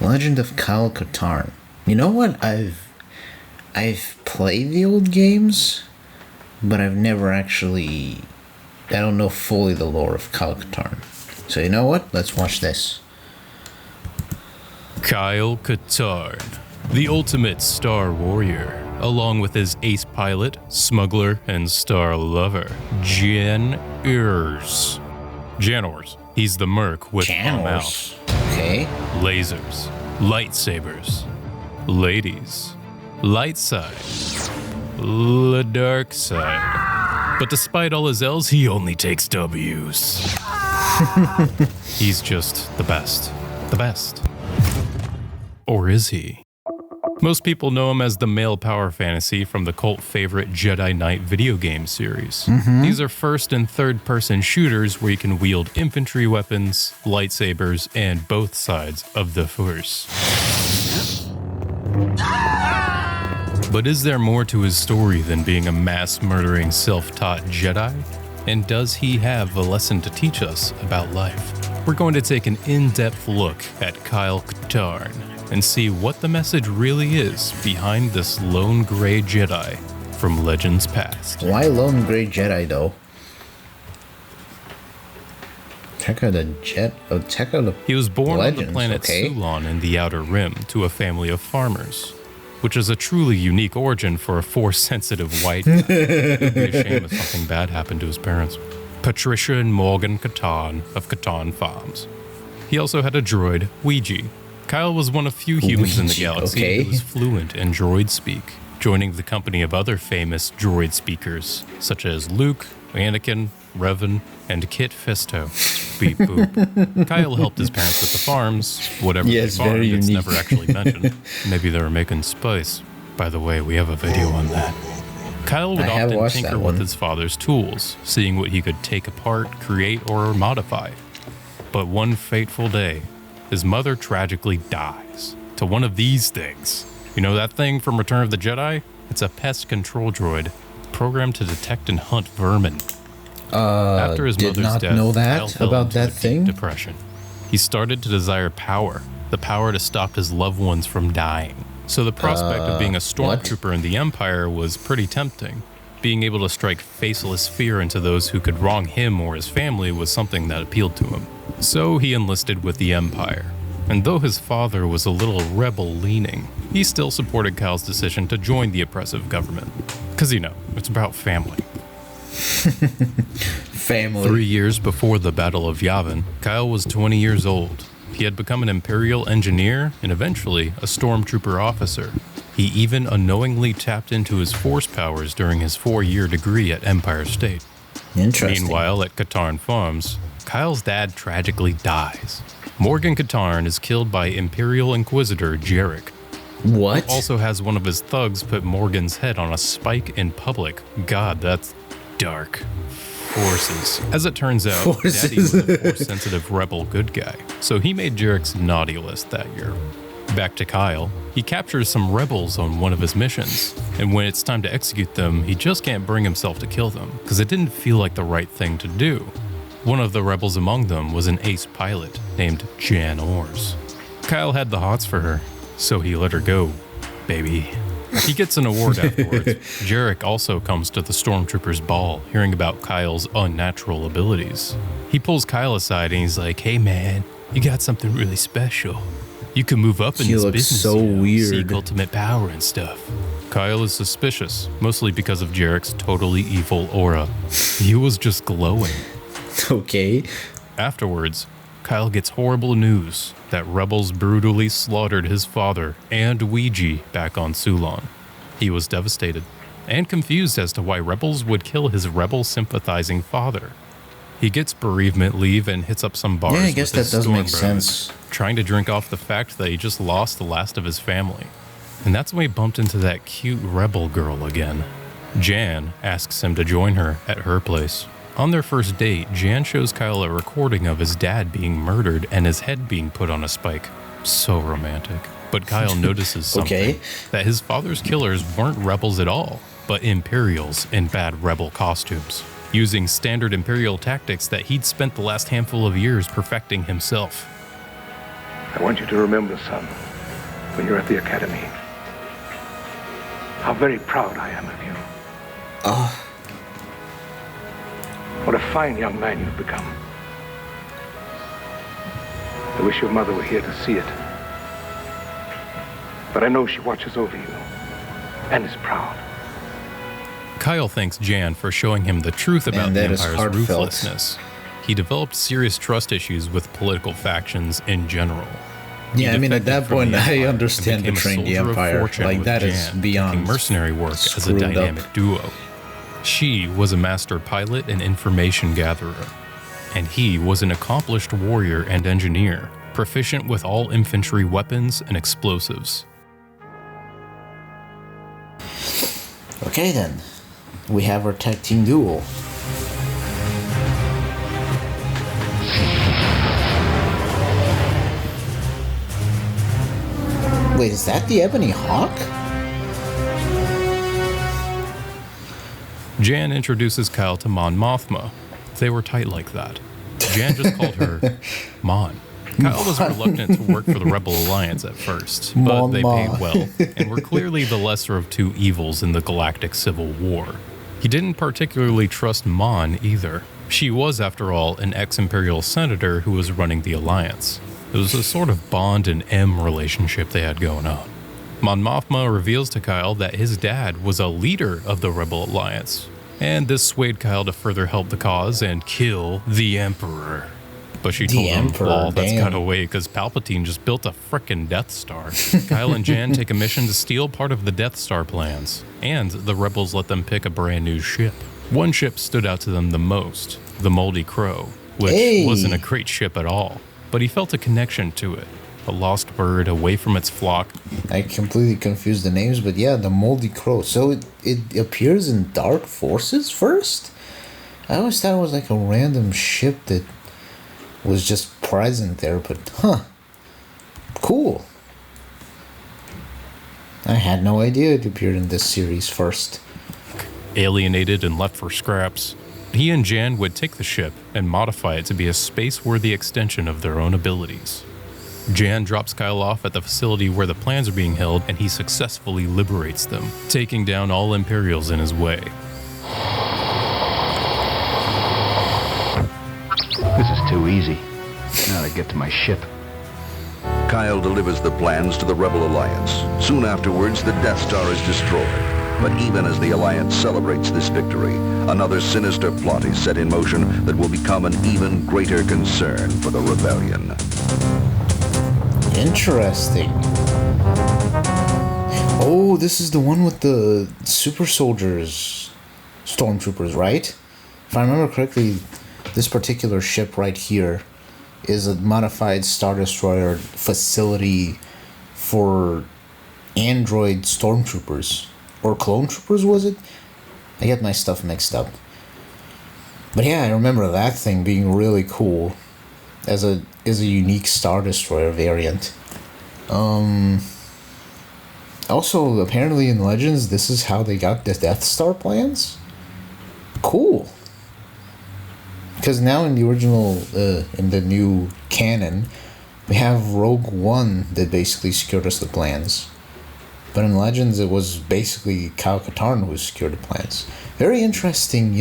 Legend of Kyle Katarn. You know what? I've played the old games, but I've never actually... I don't know fully the lore of Kyle Katarn. So you know what? Let's watch this. Kyle Katarn, the ultimate star warrior, along with his ace pilot, smuggler, and star lover, Jan Urs. Janors. He's the merc with a mouth. Okay. Lasers, lightsabers, ladies, light side, the dark side. But despite all his L's, he only takes W's. He's just the best. The best. Or is he? Most people know him as the male power fantasy from the cult favorite Jedi Knight video game series. These are first and third person shooters where you can wield infantry weapons, lightsabers, and both sides of the Force. But is there more to his story than being a mass-murdering, self-taught Jedi? And does he have a lesson to teach us about life? We're going to take an in-depth look at Kyle Katarn and see what the message really is behind this lone gray Jedi from legends past. Why lone gray Jedi though? Check out the He was born legends, on the planet Sulon in the Outer Rim to a family of farmers, which is a truly unique origin for a Force-sensitive white guy. It would be a shame if something bad happened to his parents. Patricia and Morgan Katarn of Katarn Farms. He also had a droid, Ouija. Kyle was one of few humans in the galaxy who was fluent in droid speak, joining the company of other famous droid speakers, such as Luke, Anakin, Revan, and Kit Fisto. Beep boop. Kyle helped his parents with the farms, whatever they farmed, it's never actually mentioned. Maybe they were making spice. By the way, we have a video on that. Kyle would often tinker with his father's tools, seeing what he could take apart, create, or modify. But one fateful day, his mother tragically dies to one of these things. You know that thing from Return of the Jedi? It's a pest control droid programmed to detect and hunt vermin. After his mother's death, Kyle fell into a deep depression. He started to desire power, the power to stop his loved ones from dying. So the prospect of being a stormtrooper in the Empire was pretty tempting. Being able to strike faceless fear into those who could wrong him or his family was something that appealed to him. So he enlisted with the Empire. And though his father was a little rebel-leaning, he still supported Kyle's decision to join the oppressive government. Because, you know, it's about family. Family. 3 years before the Battle of Yavin, Kyle was 20 years old. He had become an Imperial engineer and eventually a stormtrooper officer. He even unknowingly tapped into his force powers during his 4-year degree at Empire State. Interesting. Meanwhile, at Katarn Farms, Kyle's dad tragically dies. Morgan Katarn is killed by Imperial Inquisitor Jarek. What? Who also has one of his thugs put Morgan's head on a spike in public. God, that's dark. Forces. As it turns out, Daddy was a Force-sensitive rebel good guy, so he made Jarek's naughty list that year. Back to Kyle, he captures some rebels on one of his missions, and when it's time to execute them, he just can't bring himself to kill them, because it didn't feel like the right thing to do. One of the rebels among them was an ace pilot named Jan Urs. Kyle had the hots for her, so he let her go, baby. He gets an award afterwards. Jarek also comes to the Stormtroopers' ball, hearing about Kyle's unnatural abilities. He pulls Kyle aside and he's like, "Hey man, you got something really special. You can move up in this business, so weird. Seek ultimate power and stuff." Kyle is suspicious, mostly because of Jarek's totally evil aura. He was just glowing. Okay. Afterwards, Kyle gets horrible news that rebels brutally slaughtered his father and Ouija back on Sulon. He was devastated and confused as to why rebels would kill his rebel-sympathizing father. He gets bereavement leave and hits up some bars. Yeah, I guess that does make sense. Trying to drink off the fact that he just lost the last of his family. And that's when he bumped into that cute rebel girl again. Jan asks him to join her at her place. On their first date, Jan shows Kyle a recording of his dad being murdered and his head being put on a spike. So romantic. But Kyle notices something, that his father's killers weren't rebels at all, but Imperials in bad rebel costumes, using standard Imperial tactics that he'd spent the last handful of years perfecting himself. I want you to remember, son, when you're at the academy, how very proud I am of you. What a fine young man you've become. I wish your mother were here to see it. But I know she watches over you and is proud. Kyle thanks Jan for showing him the truth about the Empire's ruthlessness. He developed serious trust issues with political factions in general. Yeah, I mean, at that point, I understand betraying the Empire. Like, that is beyond mercenary work as a dynamic duo. She was a master pilot and information gatherer, and he was an accomplished warrior and engineer, proficient with all infantry weapons and explosives. Okay then, we have our tag team duel. Wait, is that the Ebony Hawk? Jan introduces Kyle to Mon Mothma. They were tight like that. Jan just called her Mon. Kyle was reluctant to work for the Rebel Alliance at first, but they paid well and were clearly the lesser of two evils in the galactic civil war. He didn't particularly trust Mon either. She was, after all, an ex-Imperial senator who was running the Alliance. It was a sort of Bond and M relationship they had going on. Mon Mothma reveals to Kyle that his dad was a leader of the Rebel Alliance, and this swayed Kyle to further help the cause and kill the Emperor. But she told him, well, that's gotta wait, because Palpatine just built a frickin' Death Star. Kyle and Jan take a mission to steal part of the Death Star plans, and the Rebels let them pick a brand new ship. One ship stood out to them the most, the Moldy Crow, which wasn't a great ship at all, but he felt a connection to it. A lost bird away from its flock. I completely confused the names, but yeah, the Moldy Crow. So it appears in Dark Forces first? I always thought it was like a random ship that was just present there, but cool. I had no idea it appeared in this series first. Alienated and left for scraps, he and Jan would take the ship and modify it to be a space-worthy extension of their own abilities. Jan drops Kyle off at the facility where the plans are being held, and he successfully liberates them, taking down all Imperials in his way. This is too easy. Now to get to my ship. Kyle delivers the plans to the Rebel Alliance. Soon afterwards, the Death Star is destroyed. But even as the Alliance celebrates this victory, another sinister plot is set in motion that will become an even greater concern for the Rebellion. Interesting. Oh, this is the one with the super soldiers, stormtroopers, right? If I remember correctly, this particular ship right here is a modified Star Destroyer facility for android stormtroopers. Or clone troopers, was it? I get my stuff mixed up. But yeah, I remember that thing being really cool as a unique Star Destroyer variant. Also, apparently in Legends, this is how they got the Death Star plans? Cool. Because now in the original, in the new canon, we have Rogue One that basically secured us the plans. But in Legends, it was basically Katarn who secured the plans. Very interesting,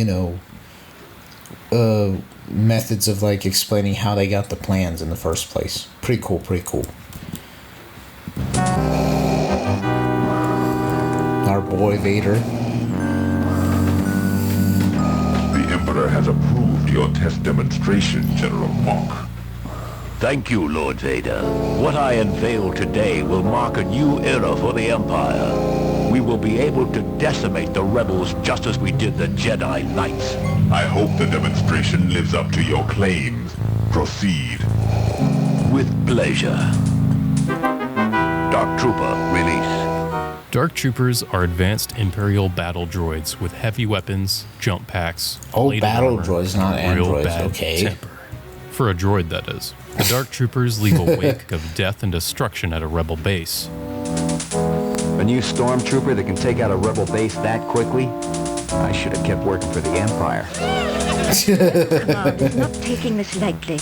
methods of like explaining how they got the plans in the first place. Pretty cool, pretty cool. Our boy Vader. The Emperor has approved your test demonstration, General Monk. Thank you, Lord Vader. What I unveil today will mark a new era for the Empire. We will be able to decimate the rebels just as we did the Jedi Knights. I hope the demonstration lives up to your claims. Proceed. With pleasure. Dark Trooper, release. Dark Troopers are advanced Imperial battle droids with heavy weapons, jump packs, battle droids, not androids, okay. Temper. For a droid, that is. The Dark Troopers leave a wake of death and destruction at a rebel base. A new stormtrooper that can take out a rebel base that quickly? I should have kept working for the Empire. Command is not taking this lightly.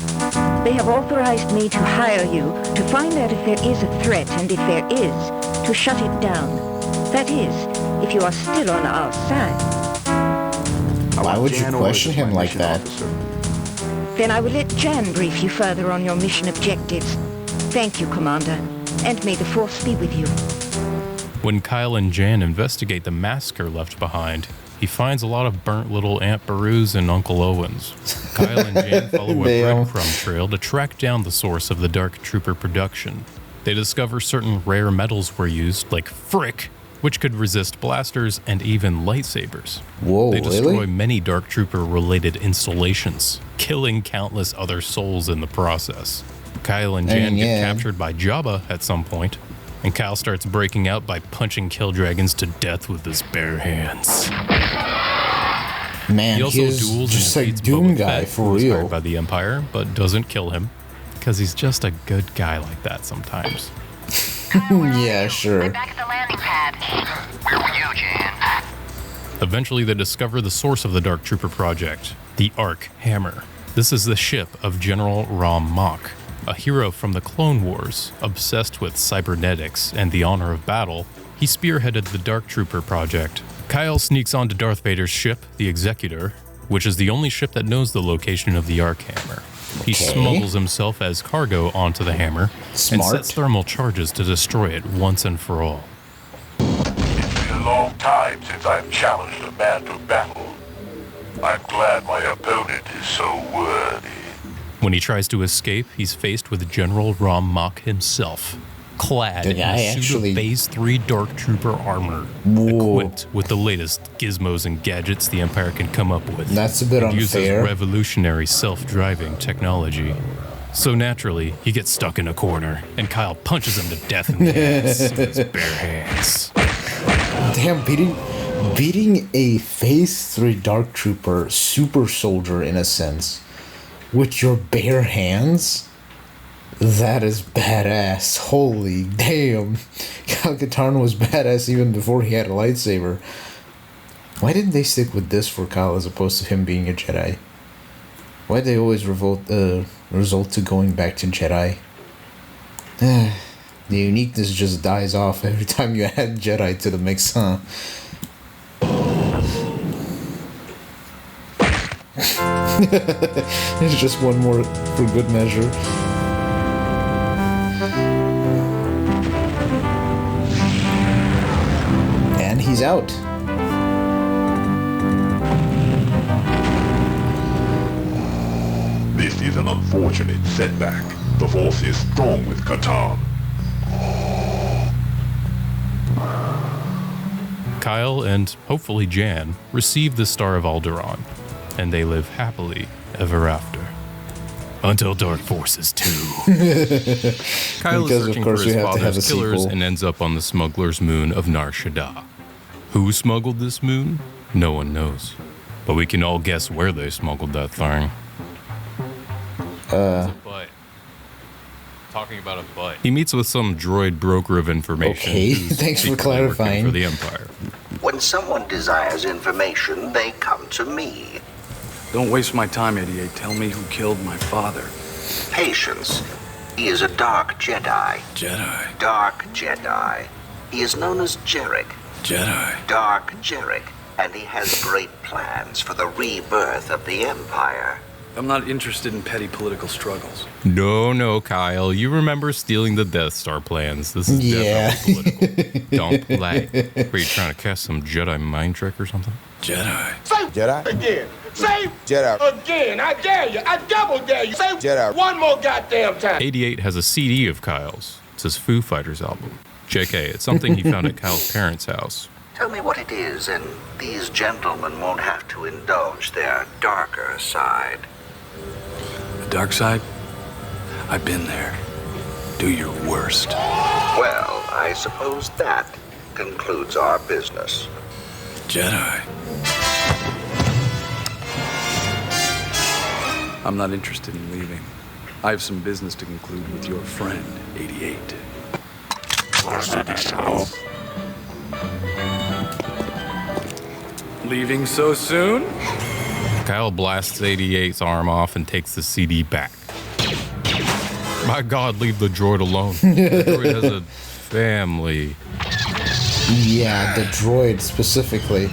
They have authorized me to hire you to find out if there is a threat, and if there is, to shut it down. That is, if you are still on our side. Why would you question him like that? Then I will let Jan brief you further on your mission objectives. Thank you, Commander, and may the Force be with you. When Kyle and Jan investigate the massacre left behind, he finds a lot of burnt little Aunt Beru's and Uncle Owen's. Kyle and Jan follow a breadcrumb trail to track down the source of the Dark Trooper production. They discover certain rare metals were used, like frick, which could resist blasters and even lightsabers. Whoa, they destroy really? many Dark Trooper-related installations, killing countless other souls in the process. Kyle and Jan get captured by Jabba at some point, and Kyle starts breaking out by punching Killdragons to death with his bare hands. Man, he also he's duels just and like defeats Doom Boba guy Fett, for who was real. hired by the Empire, but doesn't kill him, because he's just a good guy like that sometimes. Yeah, sure. Back at the landing pad. Where were you, Jan? Eventually, they discover the source of the Dark Trooper project, the Arc Hammer. This is the ship of General Rom Mak, a hero from the Clone Wars, obsessed with cybernetics and the honor of battle. He spearheaded the Dark Trooper project. Kyle sneaks onto Darth Vader's ship, the Executor, which is the only ship that knows the location of the Arc Hammer. He smuggles himself as cargo onto the hammer and sets thermal charges to destroy it once and for all. It's been a long time since I've challenged a man to battle. I'm glad my opponent is so worthy. When he tries to escape, he's faced with General Rom Mak himself, clad in a suit of Phase 3 Dark Trooper armor, equipped with the latest gizmos and gadgets the Empire can come up with. That's a bit and unfair. uses revolutionary self-driving technology. So naturally, he gets stuck in a corner, and Kyle punches him to death in the ass with his bare hands. Damn, beating a Phase 3 Dark Trooper super soldier in a sense with your bare hands? That is badass. Holy damn. Katarn was badass even before he had a lightsaber. Why didn't they stick with this for Kyle as opposed to him being a Jedi? Why'd they always result to going back to Jedi? The uniqueness just dies off every time you add Jedi to the mix, huh? It's just one more for good measure. And he's out. This is an unfortunate setback. The Force is strong with Katarn. Kyle and hopefully Jan receive the Star of Alderaan, and they live happily ever after. Until Dark Forces 2. Kyle is searching for his father's killers and ends up on the smuggler's moon of Nar Shaddaa. Who smuggled this moon? No one knows. But we can all guess where they smuggled that thing. Butt. Talking about a butt. He meets with some droid broker of information. Okay, thanks for clarifying. For the Empire. When someone desires information, they come to me. Don't waste my time, 88. Tell me who killed my father. Patience. He is a dark Jedi. Jedi? Dark Jedi. He is known as Jarek. Jedi? Dark Jarek. And he has great plans for the rebirth of the Empire. I'm not interested in petty political struggles. No, Kyle. You remember stealing the Death Star plans. This is definitely political. Don't play. Were you trying to cast some Jedi mind trick or something? Jedi. Say Jedi again. Say Jedi again. I dare you. I double dare you. Say Jedi one more goddamn time. 88 has a CD of Kyle's. It's his Foo Fighters album. JK, it's something he found at Kyle's parents' house. Tell me what it is, and these gentlemen won't have to indulge their darker side. The dark side? I've been there. Do your worst. Well, I suppose that concludes our business. Jedi. I'm not interested in leaving. I have some business to conclude with your friend, 88. Leaving so soon? Kyle blasts 88's arm off and takes the CD back. My God, leave the droid alone. The droid has a family. Yeah, the droid specifically.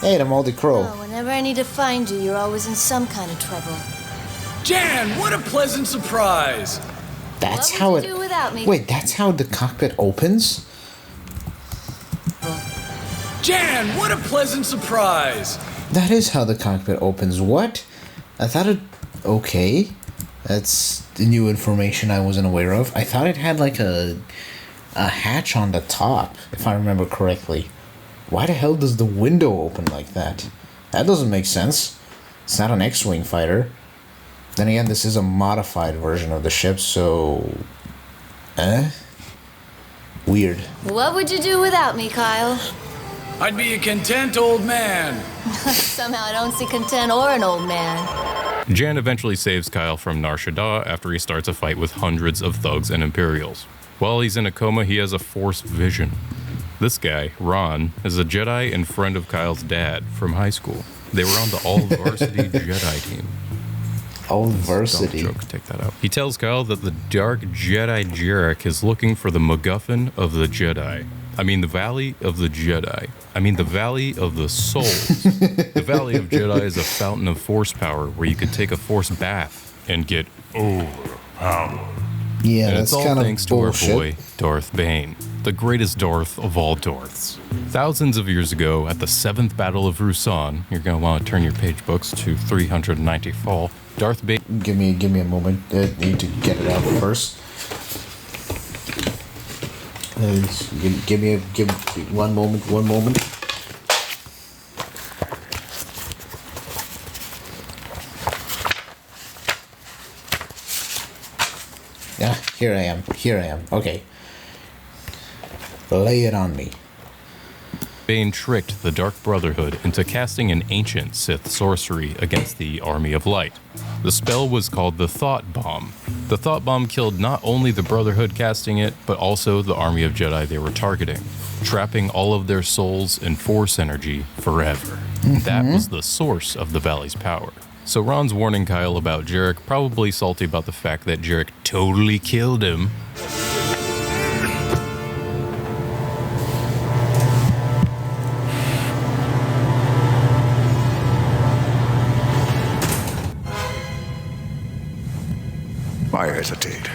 Hey, the Moldy Crow. Oh, whenever I need to find you, you're always in some kind of trouble. Jan, what a pleasant surprise! That's what how would it. you do without me? Wait, that's how the cockpit opens? Jan, what a pleasant surprise! That is how the cockpit opens. What? I thought it. Okay. That's the new information I wasn't aware of. I thought it had like a hatch on the top, if I remember correctly. Why the hell does the window open like that? That doesn't make sense. It's not an X-Wing fighter. Then again, this is a modified version of the ship, so... Weird. What would you do without me, Kyle? I'd be a content old man. Somehow I don't see content or an old man. Jan eventually saves Kyle from Nar Shaddaa after he starts a fight with hundreds of thugs and Imperials. While he's in a coma, he has a Force vision. This guy, Ron, is a Jedi and friend of Kyle's dad from high school. They were on the all-varsity Jedi team. All-varsity? Joke, take that out. He tells Kyle that the Dark Jedi Jarek is looking for the MacGuffin of the Jedi. I mean the Valley of the Jedi. I mean the Valley of the Souls. The Valley of Jedi is a fountain of Force power where you can take a Force bath and get overpowered. Yeah, and that's it's all kind of thanks bullshit. to our boy, Darth Bane, the greatest Darth of all Darths. Thousands of years ago, at the 7th Battle of Ruusan, you're going to want to turn your page books to 394, Darth Bane... Give me a moment. I need to get it out first. Give me one moment. Yeah, here I am. Okay. Lay it on me. Bane tricked the Dark Brotherhood into casting an ancient Sith sorcery against the Army of Light. The spell was called the Thought Bomb. The Thought Bomb killed not only the Brotherhood casting it, but also the army of Jedi they were targeting, trapping all of their souls in Force energy forever. That was the source of the Valley's power. So Ron's warning Kyle about Jarek, probably salty about the fact that Jarek totally killed him. Why hesitate?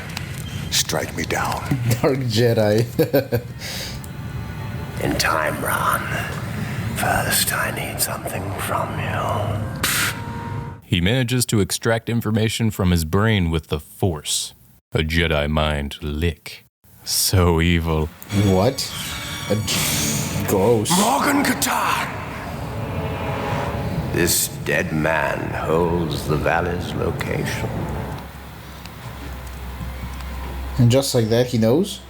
Strike me down. Dark Jedi. In time, Ron. First, I need something from you. He manages to extract information from his brain with the Force. A Jedi mind lick. So evil. What? Gross. Morgan Katarn! This dead man holds the valley's location. And just like that, he knows?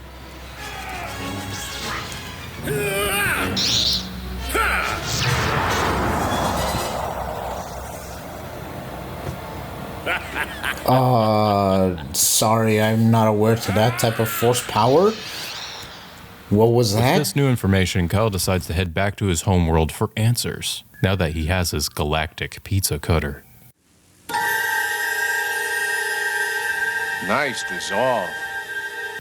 Sorry, I'm not aware to that type of Force power. What was that? With this new information, Kyle decides to head back to his homeworld for answers, now that he has his galactic pizza cutter. Nice dissolve.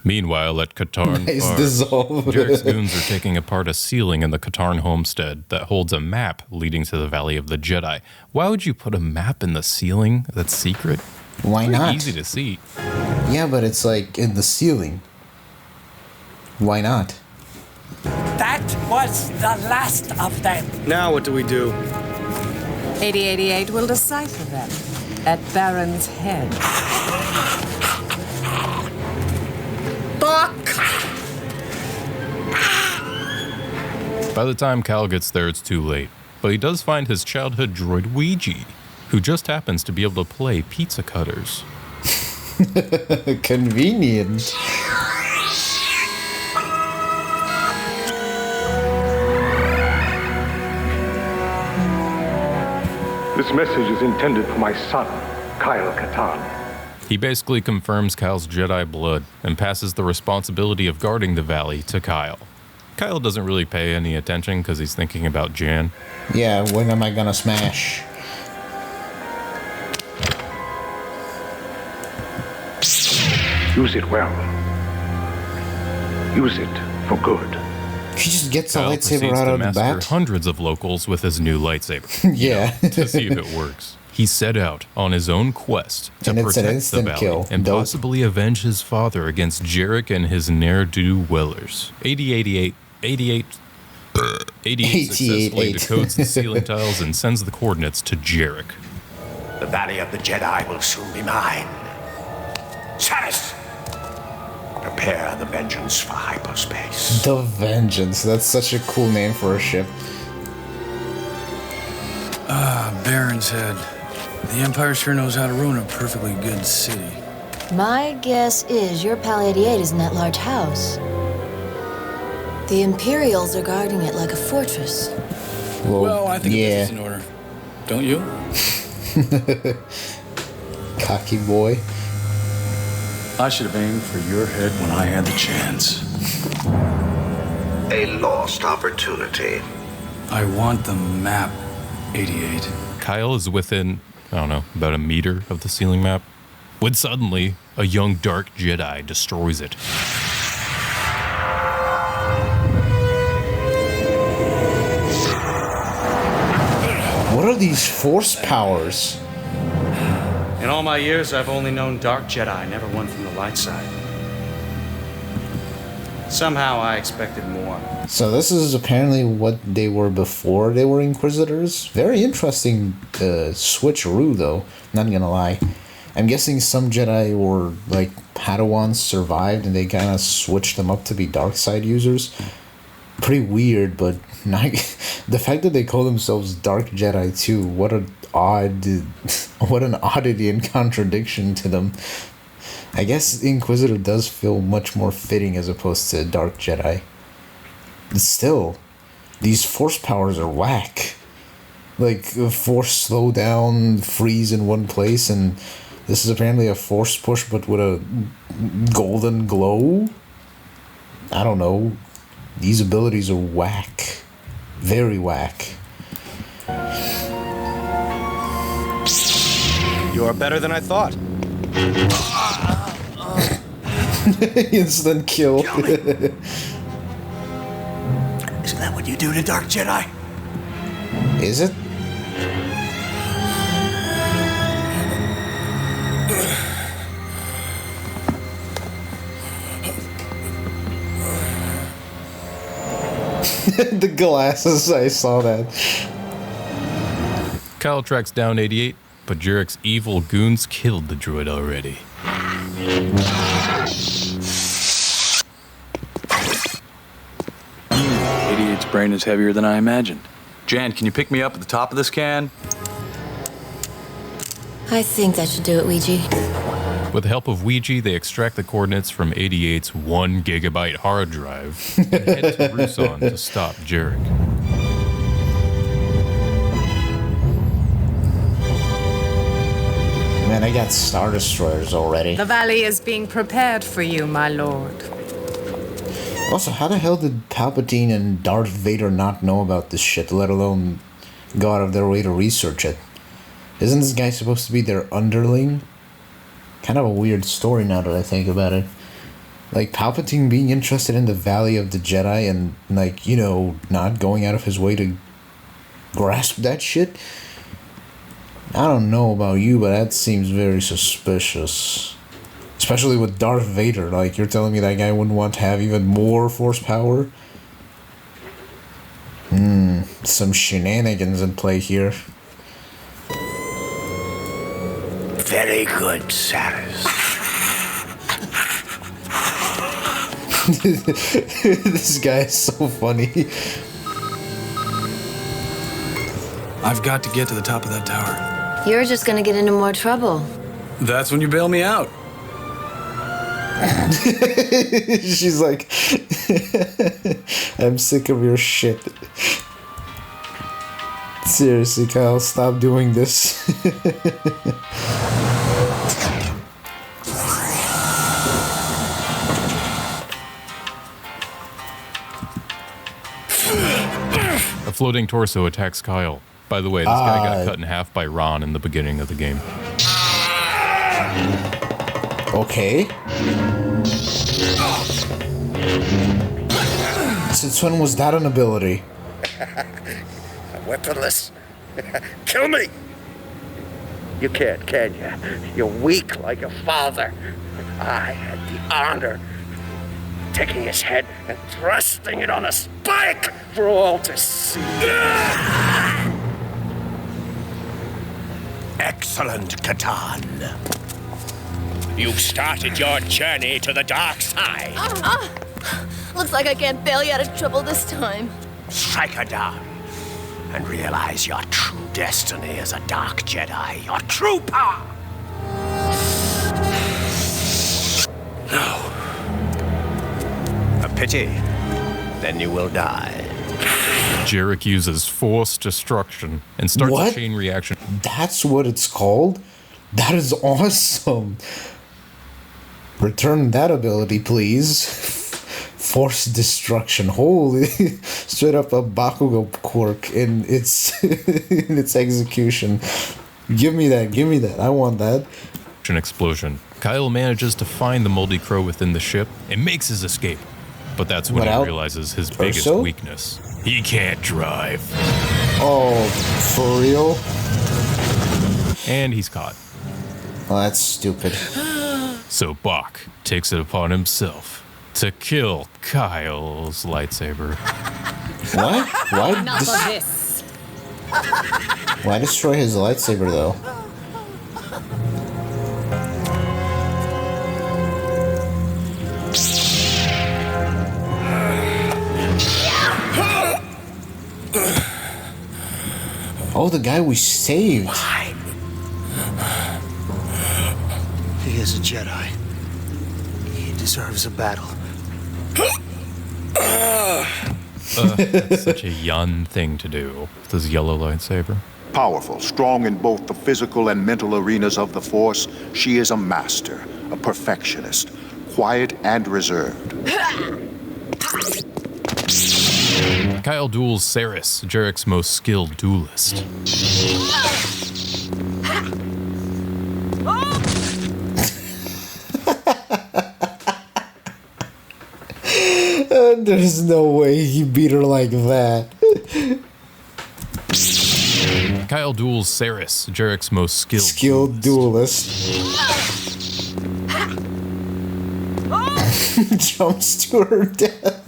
Meanwhile, at Katarn Nice Farm, dissolve. Jarek's goons are taking apart a ceiling in the Katarn homestead that holds a map leading to the Valley of the Jedi. Why would you put a map in the ceiling that's secret? Why Pretty not? Easy to see. Yeah, but it's like in the ceiling. Why not? That was the last of them. Now what do we do? 8088 will decipher them at Baron's head. By the time Kyle gets there, it's too late. But he does find his childhood droid Ouija, who just happens to be able to play pizza cutters. Convenient. This message is intended for my son, Kyle Katarn. He basically confirms Kyle's Jedi blood and passes the responsibility of guarding the valley to Kyle. Kyle doesn't really pay any attention because he's thinking about Jan. Yeah, when am I gonna smash? Use it well. Use it for good. He just gets the Kyle lightsaber proceeds out to of the master bat. hundreds of locals with his new lightsaber. Yeah. To see if it works. He set out on his own quest to And it's an protect the instant valley kill. and Dope. possibly avenge his father against Jarek and his ne'er-do-wellers. 88 successfully decodes the ceiling tiles and sends the coordinates to Jarek. The Valley of the Jedi will soon be mine. Saris! Prepare the Vengeance for hyperspace. The Vengeance. That's such a cool name for a ship. Baron's Head. The Empire sure knows how to ruin a perfectly good city. My guess is your Pal 88 is in that large house. The Imperials are guarding it like a fortress. Well, I think yeah. this is in order. Don't you? Cocky boy. I should have aimed for your head when I had the chance. A lost opportunity. I want the map, 88. Kyle is within, I don't know, about a meter of the ceiling map, when suddenly a young dark Jedi destroys it. What are these force powers? In all my years, I've only known dark Jedi, never one from the light side. Somehow I expected more. So this is apparently what they were before they were Inquisitors. Very interesting switcheroo, though. Not gonna lie. I'm guessing some Jedi or like Padawans survived and they kind of switched them up to be dark side users. Pretty weird, but not, the fact that they call themselves Dark Jedi too. What an oddity and contradiction to them. I guess Inquisitor does feel much more fitting as opposed to Dark Jedi. But still, these force powers are whack. Like, force slow down, freeze in one place, and this is apparently a force push but with a golden glow? I don't know. These abilities are whack. Very whack. You are better than I thought. Instant kill. Isn't that what you do to Dark Jedi? Is it? The glasses, I saw that. Kyle tracks down 88, but Jarek's evil goons killed the droid already. 88's brain is heavier than I imagined. Jan, can you pick me up at the top of this can? I think that should do it, Ouija. With the help of Ouija, they extract the coordinates from 88's 1 gigabyte hard drive and head to Rusan to stop Jarek. Man, I got Star Destroyers already. The valley is being prepared for you, my lord. Also, how the hell did Palpatine and Darth Vader not know about this shit, let alone go out of their way to research it? Isn't this guy supposed to be their underling? Kind of a weird story now that I think about it. Like, Palpatine being interested in the Valley of the Jedi and, like, you know, not going out of his way to grasp that shit? I don't know about you, but that seems very suspicious. Especially with Darth Vader. Like, you're telling me that guy wouldn't want to have even more force power? Some shenanigans in play here. Very good, Saris. This guy is so funny. I've got to get to the top of that tower. You're just gonna get into more trouble. That's when you bail me out. She's like, I'm sick of your shit. Seriously, Kyle, stop doing this. floating torso attacks Kyle. By the way, this guy got cut in half by Ron in the beginning of the game. Okay. Since when was that an ability? Weaponless. Kill me! You can't, can you? You're weak like a father. I had the honor taking his head and thrusting it on a spike for all to see. Excellent, Katarn. You've started your journey to the dark side. Looks like I can't bail you out of trouble this time. Strike her down and realize your true destiny as a dark Jedi, your true power. No. A pity. Then you will die. Jarek uses Force Destruction and starts What? a chain reaction. That's what it's called? That is awesome. Return that ability, please. Force Destruction. Holy. Straight up a Bakugo quirk in its in its execution. Give me that. Give me that. I want that. An explosion. Kyle manages to find the moldy crow within the ship and makes his escape. But that's when he realizes his biggest weakness. He can't drive. Oh, for real? And he's caught. Well, that's stupid. So Bach takes it upon himself to kill Kyle's lightsaber. What? Why? Enough of this. Why destroy his lightsaber, though? Oh, the guy we saved. He is a Jedi. He deserves a battle. That's such a Yun thing to do with his yellow lightsaber. Powerful, strong in both the physical and mental arenas of the Force, she is a master, a perfectionist, quiet and reserved. Kyle duels Saris, Jarek's most skilled duelist. There's no way he beat her like that. Kyle duels Saris, Jarek's most skilled duelist. Jumps to her death.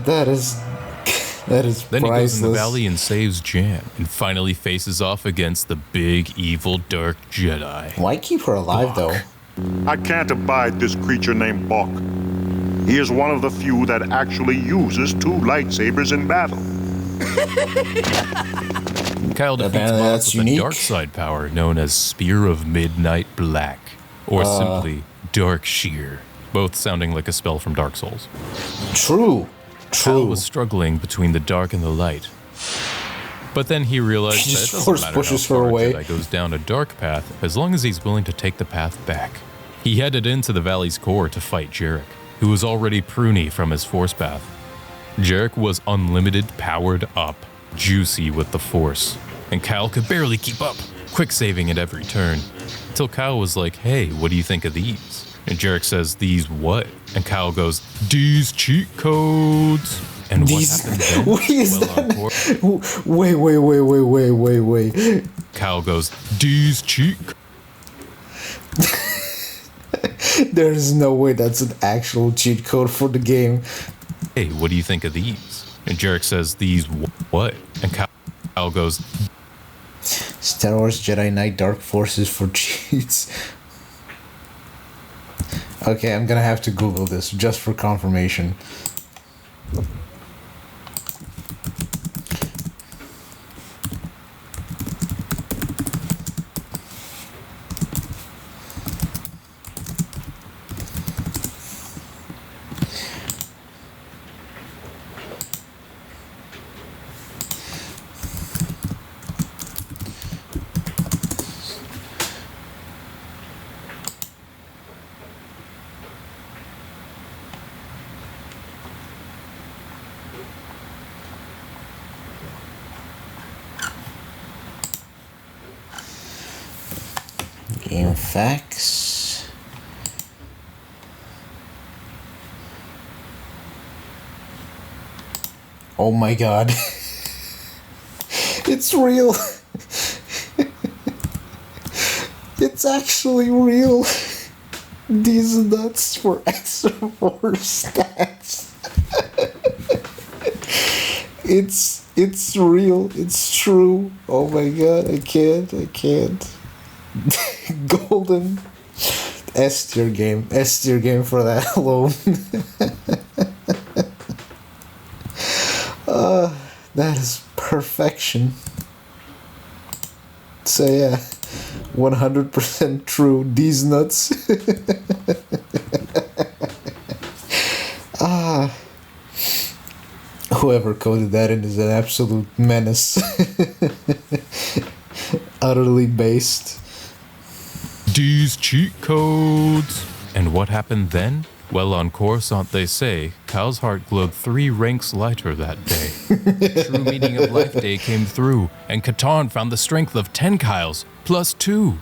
That is Then he goes in the priceless. valley and saves Jan, and finally faces off against the big evil dark Jedi. Why keep her alive though? I can't abide this creature named Bok. He is one of the few that actually uses two lightsabers in battle. Kyle defeats Bok with a dark side power known as Spear of Midnight Black, or simply Dark Shear, both sounding like a spell from Dark Souls. True. Kyle was struggling between the dark and the light. But then he realized He that just it doesn't force matter pushes how her far a away. Jedi goes down a dark path as long as he's willing to take the path back. He headed into the valley's core to fight Jarek, who was already pruny from his force path. Jarek was unlimited, powered up, juicy with the force, and Kyle could barely keep up, quick saving at every turn. Until Kyle was like, "Hey, what do you think of these?" And Jarek says, "These what?" And Kyle goes, "These cheat codes." And what happened then? Wait. Kyle goes, "These cheat." There's no way that's an actual cheat code for the game. "Hey, what do you think of these?" And Jarek says, "These what?" And Kyle goes, Star Wars Jedi Knight Dark Forces for cheats. Okay, I'm gonna have to Google this just for confirmation. Facts. Oh my god. It's real. It's actually real. These nuts for extra 4 stats. It's real. It's true. Oh my god, I can't. Golden S tier game. S tier game for that alone. That is perfection. So yeah, 100% true. These nuts. Whoever coded that in is an absolute menace. Utterly based. These cheat codes. And what happened then? Well, on Coruscant, they say, Kyle's heart glowed 3 ranks lighter that day. True meaning of Life Day came through, and Katarn found the strength of 10 Kyles, plus 2.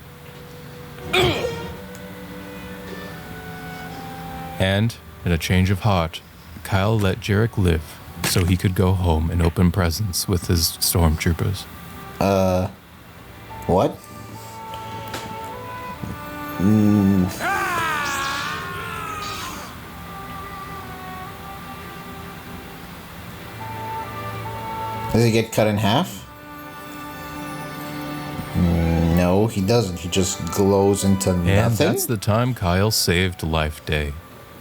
And, in a change of heart, Kyle let Jarek live, so he could go home and open presents with his stormtroopers. What? Does he get cut in half? No, he doesn't. He just glows into nothing. And that's the time Kyle saved Life Day.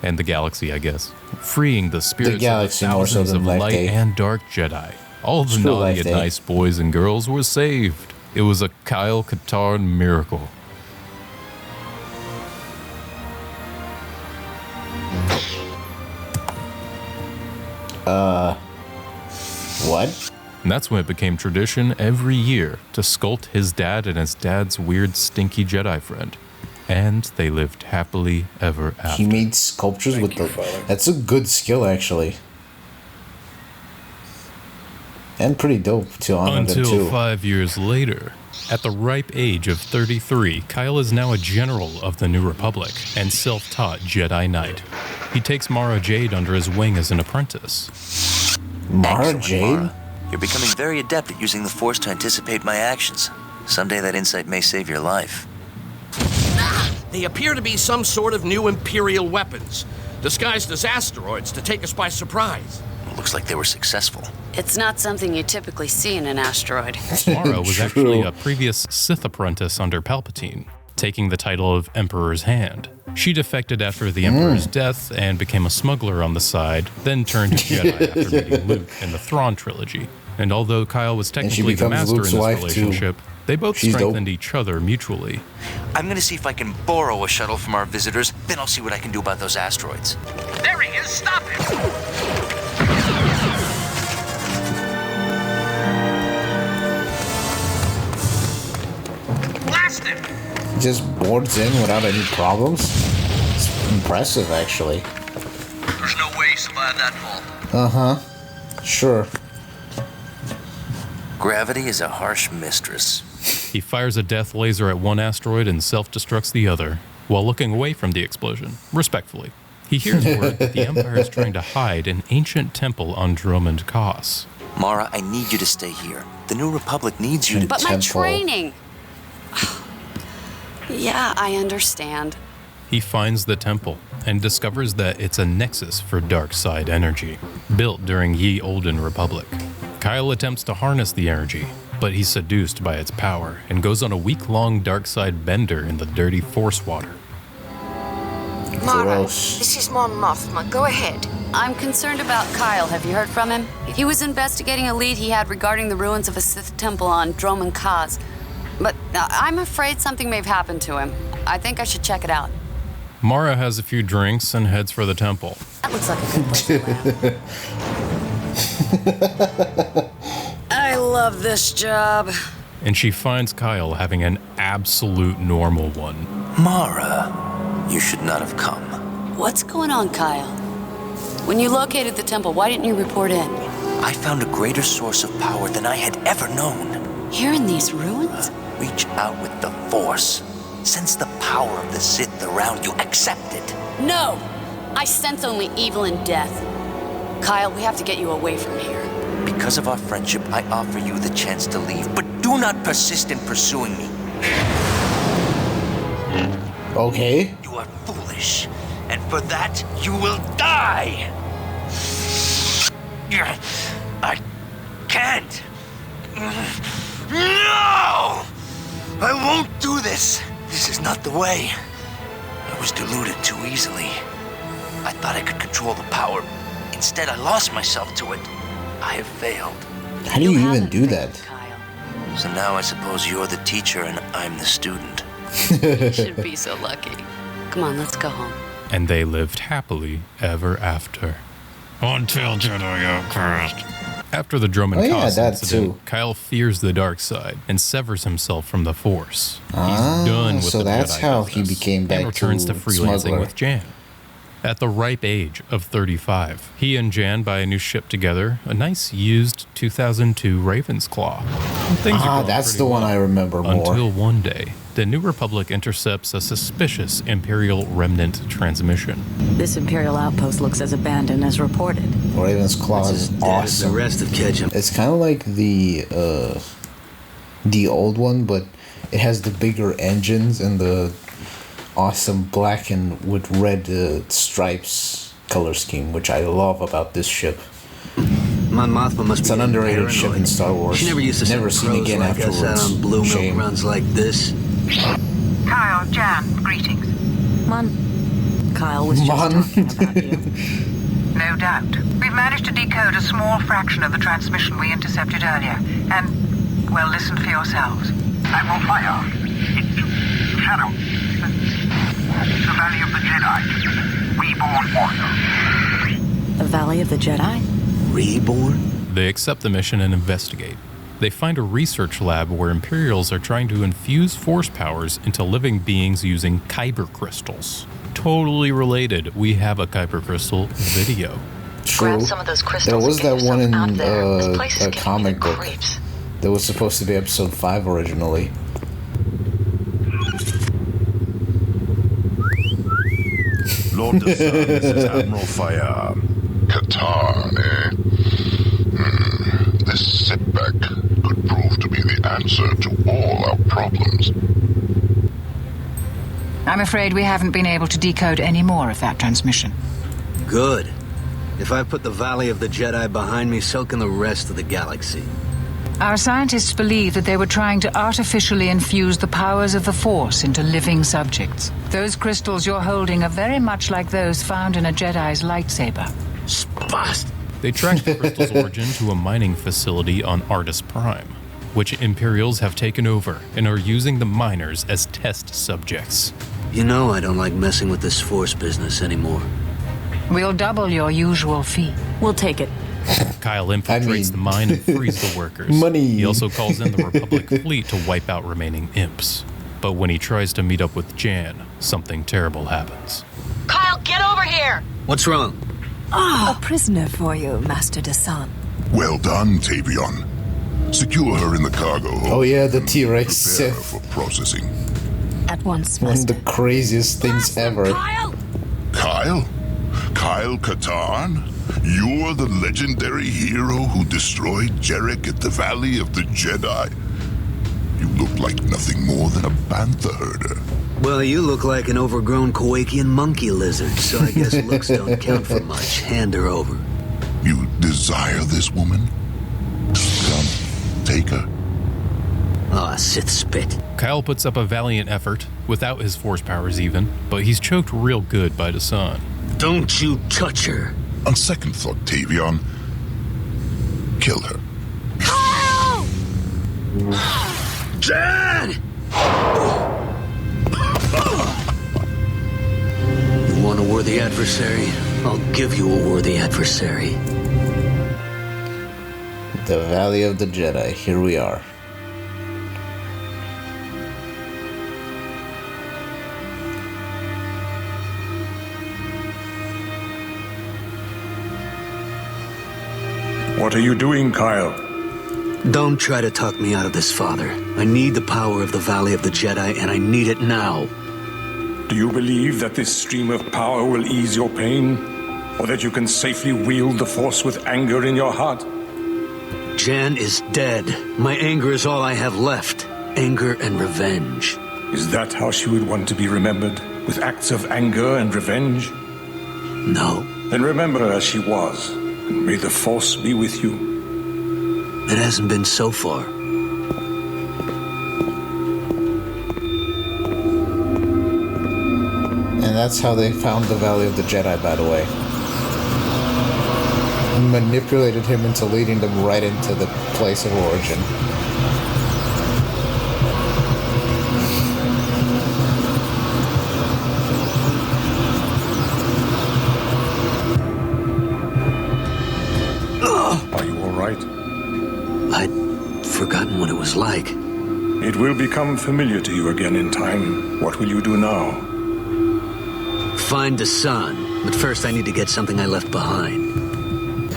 And the galaxy, I guess. Freeing the spirits of thousands of light and dark Jedi. All the naughty and nice boys and girls were saved. It was a Kyle Katarn miracle. What? And that's when it became tradition every year to sculpt his dad and his dad's weird, stinky Jedi friend. And they lived happily ever after. He made sculptures with the... That's a good skill, actually. And pretty dope to honor them, too. Until 5 years later, at the ripe age of 33, Kyle is now a general of the New Republic and self-taught Jedi Knight. He takes Mara Jade under his wing as an apprentice. Mara Jade? Mara. You're becoming very adept at using the Force to anticipate my actions. Someday that insight may save your life. They appear to be some sort of new Imperial weapons, disguised as asteroids to take us by surprise. Looks like they were successful. It's not something you typically see in an asteroid. Mara was actually a previous Sith apprentice under Palpatine, taking the title of Emperor's Hand. She defected after the Emperor's death and became a smuggler on the side, then turned to Jedi after meeting Luke in the Thrawn trilogy. And although Kyle was technically the master in this relationship, they both strengthened each other mutually. I'm gonna see if I can borrow a shuttle from our visitors, then I'll see what I can do about those asteroids. There he is! Stop him! Blast him! Just boards in without any problems? It's impressive, actually. There's no way he survived that fall. Uh-huh. Sure. Gravity is a harsh mistress. He fires a death laser at one asteroid and self-destructs the other, while looking away from the explosion, respectfully. He hears word that the Empire is trying to hide an ancient temple on Dromund Kaas. Mara, I need you to stay here. The New Republic needs you to... But my training... Yeah, I understand. He finds the temple and discovers that it's a nexus for dark side energy, built during Ye Olden Republic. Kyle attempts to harness the energy, but he's seduced by its power and goes on a week-long dark side bender in the dirty Force water. Mara, this is Mon Mothma. Go ahead. I'm concerned about Kyle. Have you heard from him? He was investigating a lead he had regarding the ruins of a Sith temple on Dromund Kaas. But I'm afraid something may have happened to him. I think I should check it out. Mara has a few drinks and heads for the temple. That looks like a good place to land. I love this job. And she finds Kyle having an absolute normal one. Mara, you should not have come. What's going on, Kyle? When you located the temple, why didn't you report in? I found a greater source of power than I had ever known. Here in these ruins? Reach out with the Force. Sense the power of the Sith around you. Accept it. No! I sense only evil and death. Kyle, we have to get you away from here. Because of our friendship, I offer you the chance to leave, but do not persist in pursuing me. Okay. You are foolish, and for that, you will die! I can't. No! I won't do this. This is not the way. I was deluded too easily. I thought I could control the power. Instead, I lost myself to it. I have failed. How do you even do that? So now I suppose you're the teacher and I'm the student. You should be so lucky. Come on, let's go home. And they lived happily ever after. Until Jedi got cursed. After the Drummond Cause incident, Kyle fears the dark side and severs himself from the Force. He's done with so the that's Jedi how business he became back and returns to freelancing smuggler. with Jan. At the ripe age of 35, he and Jan buy a new ship together, a nice used 2002 Ravensclaw. And things are going that's pretty the one well. I remember more. Until one day, the New Republic intercepts a suspicious Imperial remnant transmission. This Imperial outpost looks as abandoned as reported. Ravensclaw is awesome. The rest of Ketchum. It's kind of like the old one, but it has the bigger engines and the awesome black and with red stripes color scheme, which I love about this ship. Mon Mothma must It's an underrated ship in Star Wars. She never used to Never send seen pros again like afterwards. us out on blue milk Shame. runs like this. Kyle, Jan, greetings. Kyle was just talking about you. No doubt. We've managed to decode a small fraction of the transmission we intercepted earlier. And, well, listen for yourselves. I will fire. Shadow. The Valley of the Jedi. Reborn warrior. The Valley of the Jedi? Reborn? They accept the mission and investigate. They find a research lab where Imperials are trying to infuse Force powers into living beings using kyber crystals. Totally related, we have a kyber crystal video. True. Some of those There crystals was and that get one in yourself out there. This place is a giving me comic the book. creeps. That was supposed to be episode 5 originally. Lord Desert, this is Admiral Fire. Katarn, eh? This setback could prove to be the answer to all our problems. I'm afraid we haven't been able to decode any more of that transmission. Good. If I put the Valley of the Jedi behind me, so can the rest of the galaxy. Our scientists believe that they were trying to artificially infuse the powers of the Force into living subjects. Those crystals you're holding are very much like those found in a Jedi's lightsaber. Spast! They track the crystal's origin to a mining facility on Artus Prime, which Imperials have taken over and are using the miners as test subjects. You know I don't like messing with this Force business anymore. We'll double your usual fee. We'll take it. Kyle infiltrates the mine and frees the workers. Money. He also calls in the Republic fleet to wipe out remaining imps. But when he tries to meet up with Jan, something terrible happens. Kyle, get over here! What's wrong? A prisoner for you, Master Desan. Well done, Tavion. Secure her in the cargo hold. Oh yeah, the T-Rex Prepare her Sith. for processing. At once, One of Master. the craziest things ever. Kyle! Kyle? Kyle Katarn? You're the legendary hero who destroyed Jarek at the Valley of the Jedi? You look like nothing more than a bantha herder. Well, you look like an overgrown Kowakian monkey lizard, so I guess looks don't count for much. Hand her over. You desire this woman? Come, take her. Ah, Sith spit. Kyle puts up a valiant effort, without his Force powers even, but he's choked real good by Desan. Don't you touch her. On second thought, Tavion, kill her. Kyle! Jan! You want a worthy adversary? I'll give you a worthy adversary. The Valley of the Jedi. Here we are. What are you doing, Kyle? Don't try to talk me out of this, Father. I need the power of the Valley of the Jedi, and I need it now. Do you believe that this stream of power will ease your pain? Or that you can safely wield the Force with anger in your heart? Jan is dead. My anger is all I have left. Anger and revenge. Is that how she would want to be remembered? With acts of anger and revenge? No. Then remember her as she was, and may the Force be with you. It hasn't been so far. And that's how they found the Valley of the Jedi, by the way. Manipulated him into leading them right into the place of origin. Are you all right? I'd forgotten what it was like. It will become familiar to you again in time. What will you do now? Find the sun. But first I need to get something I left behind.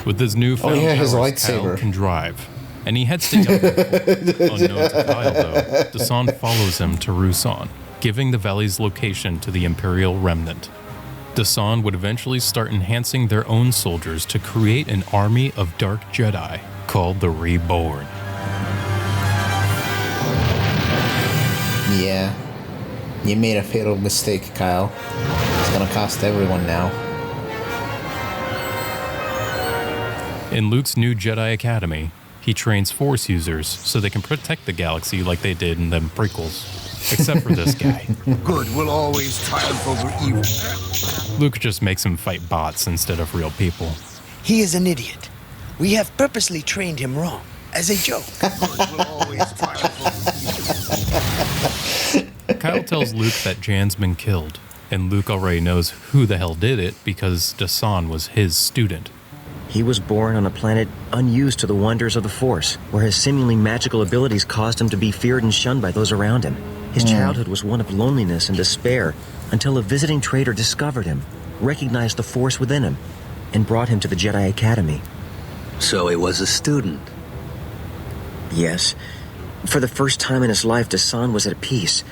With his newfound his powers, lightsaber. Kyle can drive. And he heads to Yavin. Unknown to Kyle, though, Dasan follows him to Ruusan, giving the valley's location to the Imperial Remnant. Dasan would eventually start enhancing their own soldiers to create an army of dark Jedi called the Reborn. Yeah. You made a fatal mistake, Kyle. It's gonna cost everyone now. In Luke's new Jedi Academy, he trains Force users so they can protect the galaxy like they did in them prequels. Except for this guy. Good will always triumph over evil. Luke just makes him fight bots instead of real people. He is an idiot. We have purposely trained him wrong, as a joke. Good will always triumph over evil. Kyle tells Luke that Jan's been killed, and Luke already knows who the hell did it because Dasan was his student. He was born on a planet unused to the wonders of the Force, where his seemingly magical abilities caused him to be feared and shunned by those around him. His childhood was one of loneliness and despair until a visiting trader discovered him, recognized the Force within him, and brought him to the Jedi Academy. So he was a student? Yes. For the first time in his life, Dasan was at peace.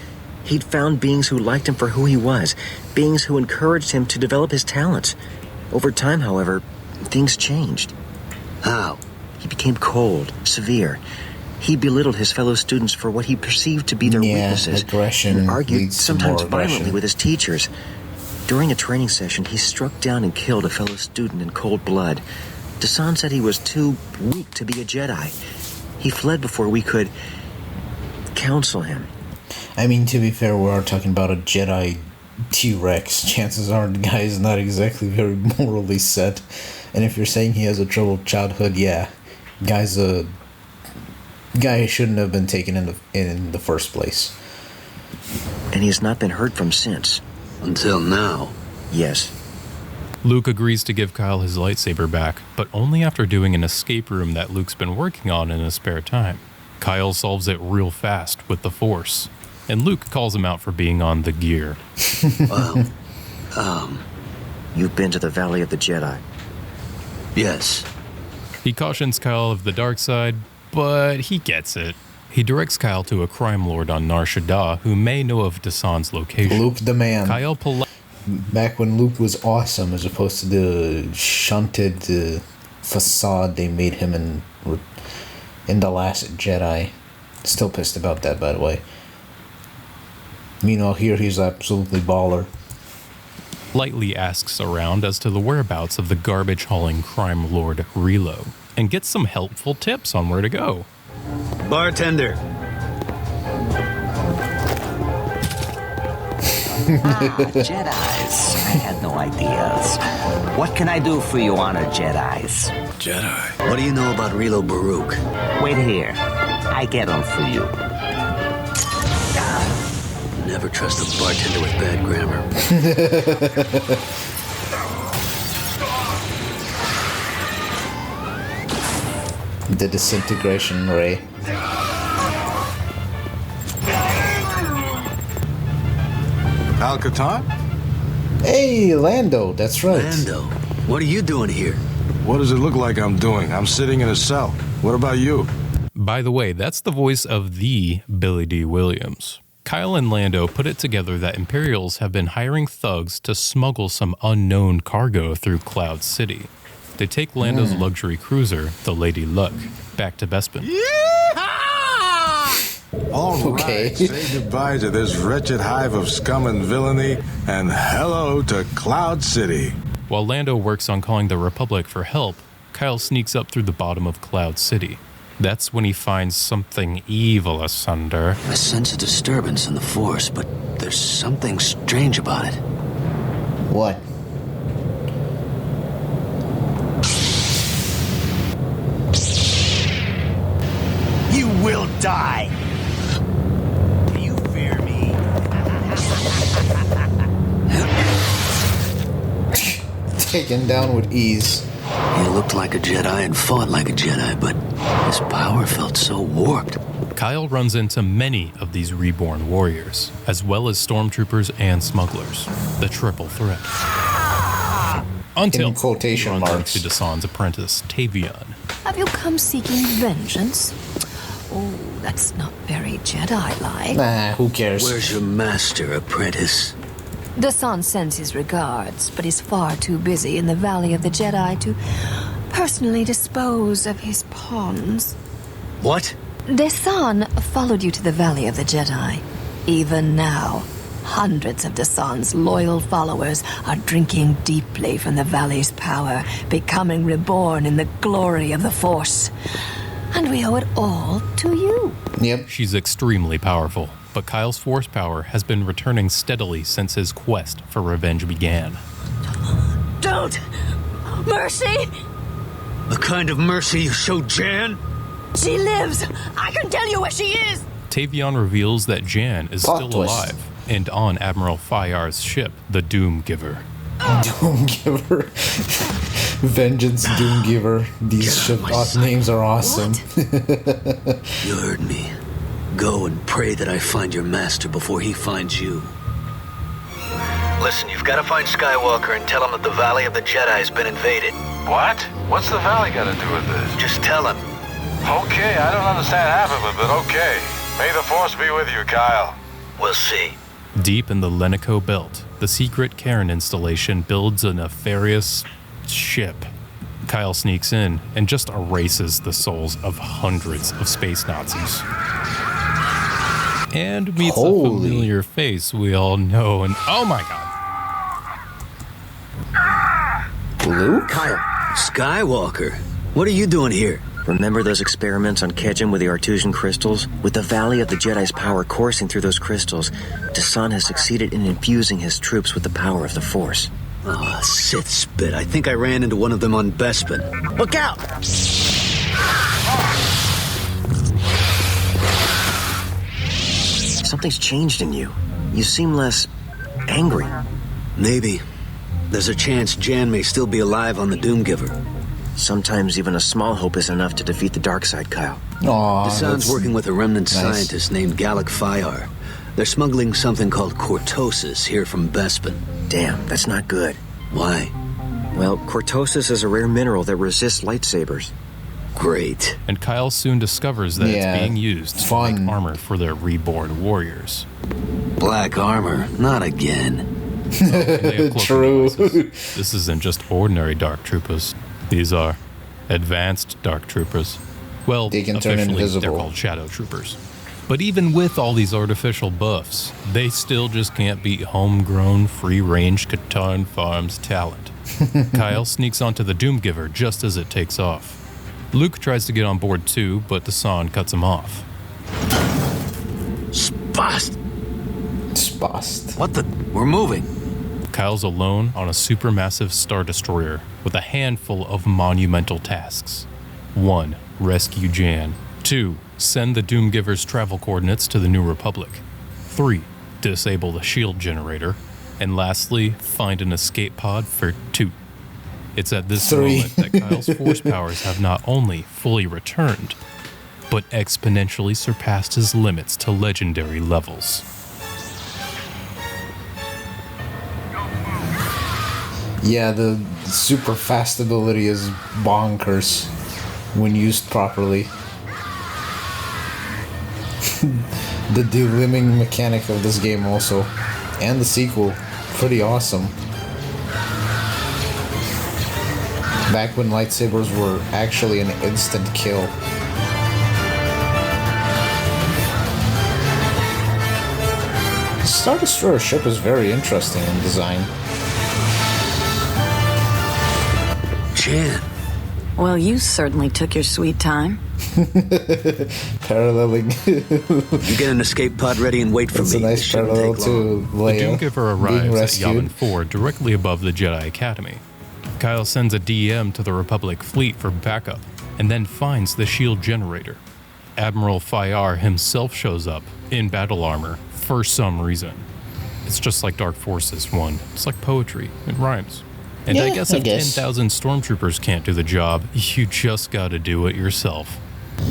He'd found beings who liked him for who he was, beings who encouraged him to develop his talents. Over time, however, things changed. How? He became cold, severe. He belittled his fellow students for what he perceived to be their weaknesses. Aggression and argued leads to sometimes more aggression. violently with his teachers. During a training session, he struck down and killed a fellow student in cold blood. Dasan said he was too weak to be a Jedi. He fled before we could counsel him. I mean, to be fair, we are talking about a Jedi T-Rex. Chances are the guy is not exactly very morally set. And if you're saying he has a troubled childhood, yeah, guy's a guy who shouldn't have been taken in the first place. And he has not been heard from since. Until now? Yes. Luke agrees to give Kyle his lightsaber back, but only after doing an escape room that Luke's been working on in his spare time. Kyle solves it real fast with the Force, and Luke calls him out for being on the gear. Well, you've been to the Valley of the Jedi. Yes. He cautions Kyle of the dark side, but he gets it. He directs Kyle to a crime lord on Nar Shaddaa who may know of Dasan's location. Luke the man. Kyle back when Luke was awesome as opposed to the shunted facade they made him in The Last Jedi. Still pissed about that, by the way. Meanwhile, here he's absolutely baller. lightly asks around as to the whereabouts of the garbage-hauling crime lord Relo, and gets some helpful tips on where to go. Bartender. Jedis. I had no ideas. What can I do for you, honored Jedis? Jedi. What do you know about Relo Baruch? Wait here. I get them for you. Never trust a bartender with bad grammar. The disintegration ray. Katarn? Hey, Lando, that's right. Lando, what are you doing here? What does it look like I'm doing? I'm sitting in a cell. What about you? By the way, that's the voice of the Billy D. Williams. Kyle and Lando put it together that Imperials have been hiring thugs to smuggle some unknown cargo through Cloud City. They take Lando's luxury cruiser, the Lady Luck, back to Bespin. All right, say goodbye to this wretched hive of scum and villainy, and hello to Cloud City. While Lando works on calling the Republic for help, Kyle sneaks up through the bottom of Cloud City. That's when he finds something evil asunder. I sense a disturbance in the Force, but there's something strange about it. What? You will die. Do you fear me? Taken down with ease. He looked like a Jedi and fought like a Jedi, but his power felt so warped. Kyle runs into many of these reborn warriors, as well as stormtroopers and smugglers. The triple threat. Until in quotation he runs marks into Desan's apprentice, Tavion. Have you come seeking vengeance? Oh, that's not very Jedi-like. Nah, who cares? Where's your master, apprentice? Desan sends his regards, but is far too busy in the Valley of the Jedi to personally dispose of his pawns. What? Desan followed you to the Valley of the Jedi. Even now, hundreds of Desan's loyal followers are drinking deeply from the Valley's power, becoming reborn in the glory of the Force. And we owe it all to you. Yep. She's extremely powerful, but Kyle's Force power has been returning steadily since his quest for revenge began. Don't! Mercy! The kind of mercy you showed Jan? She lives! I can tell you where she is! Tavion reveals that Jan is Plot still twist. alive and on Admiral Fayar's ship, the Doomgiver. Doomgiver. Vengeance Doomgiver. These ship names are awesome. You heard me. Go and pray that I find your master before he finds you. Listen, you've got to find Skywalker and tell him that the Valley of the Jedi has been invaded. What? What's the Valley got to do with this? Just tell him. Okay, I don't understand half of it, but okay. May the Force be with you, Kyle. We'll see. Deep in the Lenico Belt, the secret Katarn installation builds a nefarious ship. Kyle sneaks in and just erases the souls of hundreds of space Nazis. And meets a familiar face we all know, and oh my god. Luke? Kyle. Skywalker. What are you doing here? Remember those experiments on Kedjin with the Artusian crystals? With the Valley of the Jedi's power coursing through those crystals, Desan has succeeded in infusing his troops with the power of the Force. Ah, Sith spit. I think I ran into one of them on Bespin. Look out! Something's changed in you. You seem less angry. Maybe. There's a chance Jan may still be alive on the Doomgiver. Sometimes even a small hope is enough to defeat the dark side, Kyle. Desan's working with a remnant scientist named Gallic Fayar. They're smuggling something called cortosis here from Bespin. Damn, that's not good. Why? Well, cortosis is a rare mineral that resists lightsabers. Great. And Kyle soon discovers that it's being used to make armor for their reborn warriors. Black armor? Not again. True. This isn't just ordinary dark troopers. These are advanced dark troopers. Well, they can turn officially invisible. They're called shadow troopers. But even with all these artificial buffs, they still just can't beat homegrown, free-range Katarn Farms talent. Kyle sneaks onto the Doomgiver just as it takes off. Luke tries to get on board too, but Desan cuts him off. Spast! What the? We're moving. Kyle's alone on a supermassive Star Destroyer with a handful of monumental tasks. 1. Rescue Jan. 2. Send the Doomgiver's travel coordinates to the New Republic. 3. Disable the shield generator. And lastly, find an escape pod for Toot. It's at this moment that Kyle's force powers have not only fully returned, but exponentially surpassed his limits to legendary levels. Yeah, the super fast ability is bonkers when used properly. The delimbing mechanic of this game also, and the sequel, pretty awesome. Back when lightsabers were actually an instant kill. The Star Destroyer ship is very interesting in design. Jan. Well, you certainly took your sweet time. Paralleling. You get an escape pod ready and wait for That's me. a nice parallel to Leia. The Doomgiver arrives at Yavin 4 directly above the Jedi Academy. Kyle sends a DM to the Republic fleet for backup, and then finds the shield generator. Admiral Fayar himself shows up, in battle armor, for some reason. It's just like Dark Forces 1. It's like poetry. It rhymes. And Yeah, I guess I if guess. 10,000 stormtroopers can't do the job, you just gotta do it yourself.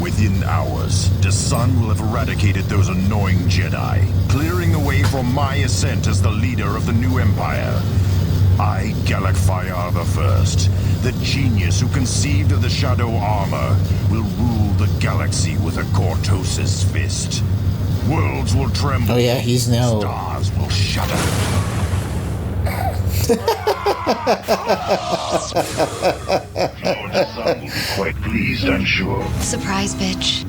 Within hours, the sun will have eradicated those annoying Jedi, clearing the way for my ascent as the leader of the new empire. I, Galak Fayar the First, the genius who conceived of the Shadow Armor, will rule the galaxy with a Cortosis fist. Worlds will tremble. Oh yeah, he's now... Stars will shudder. Lord Sun will be quite pleased, I'm sure. Surprise, bitch.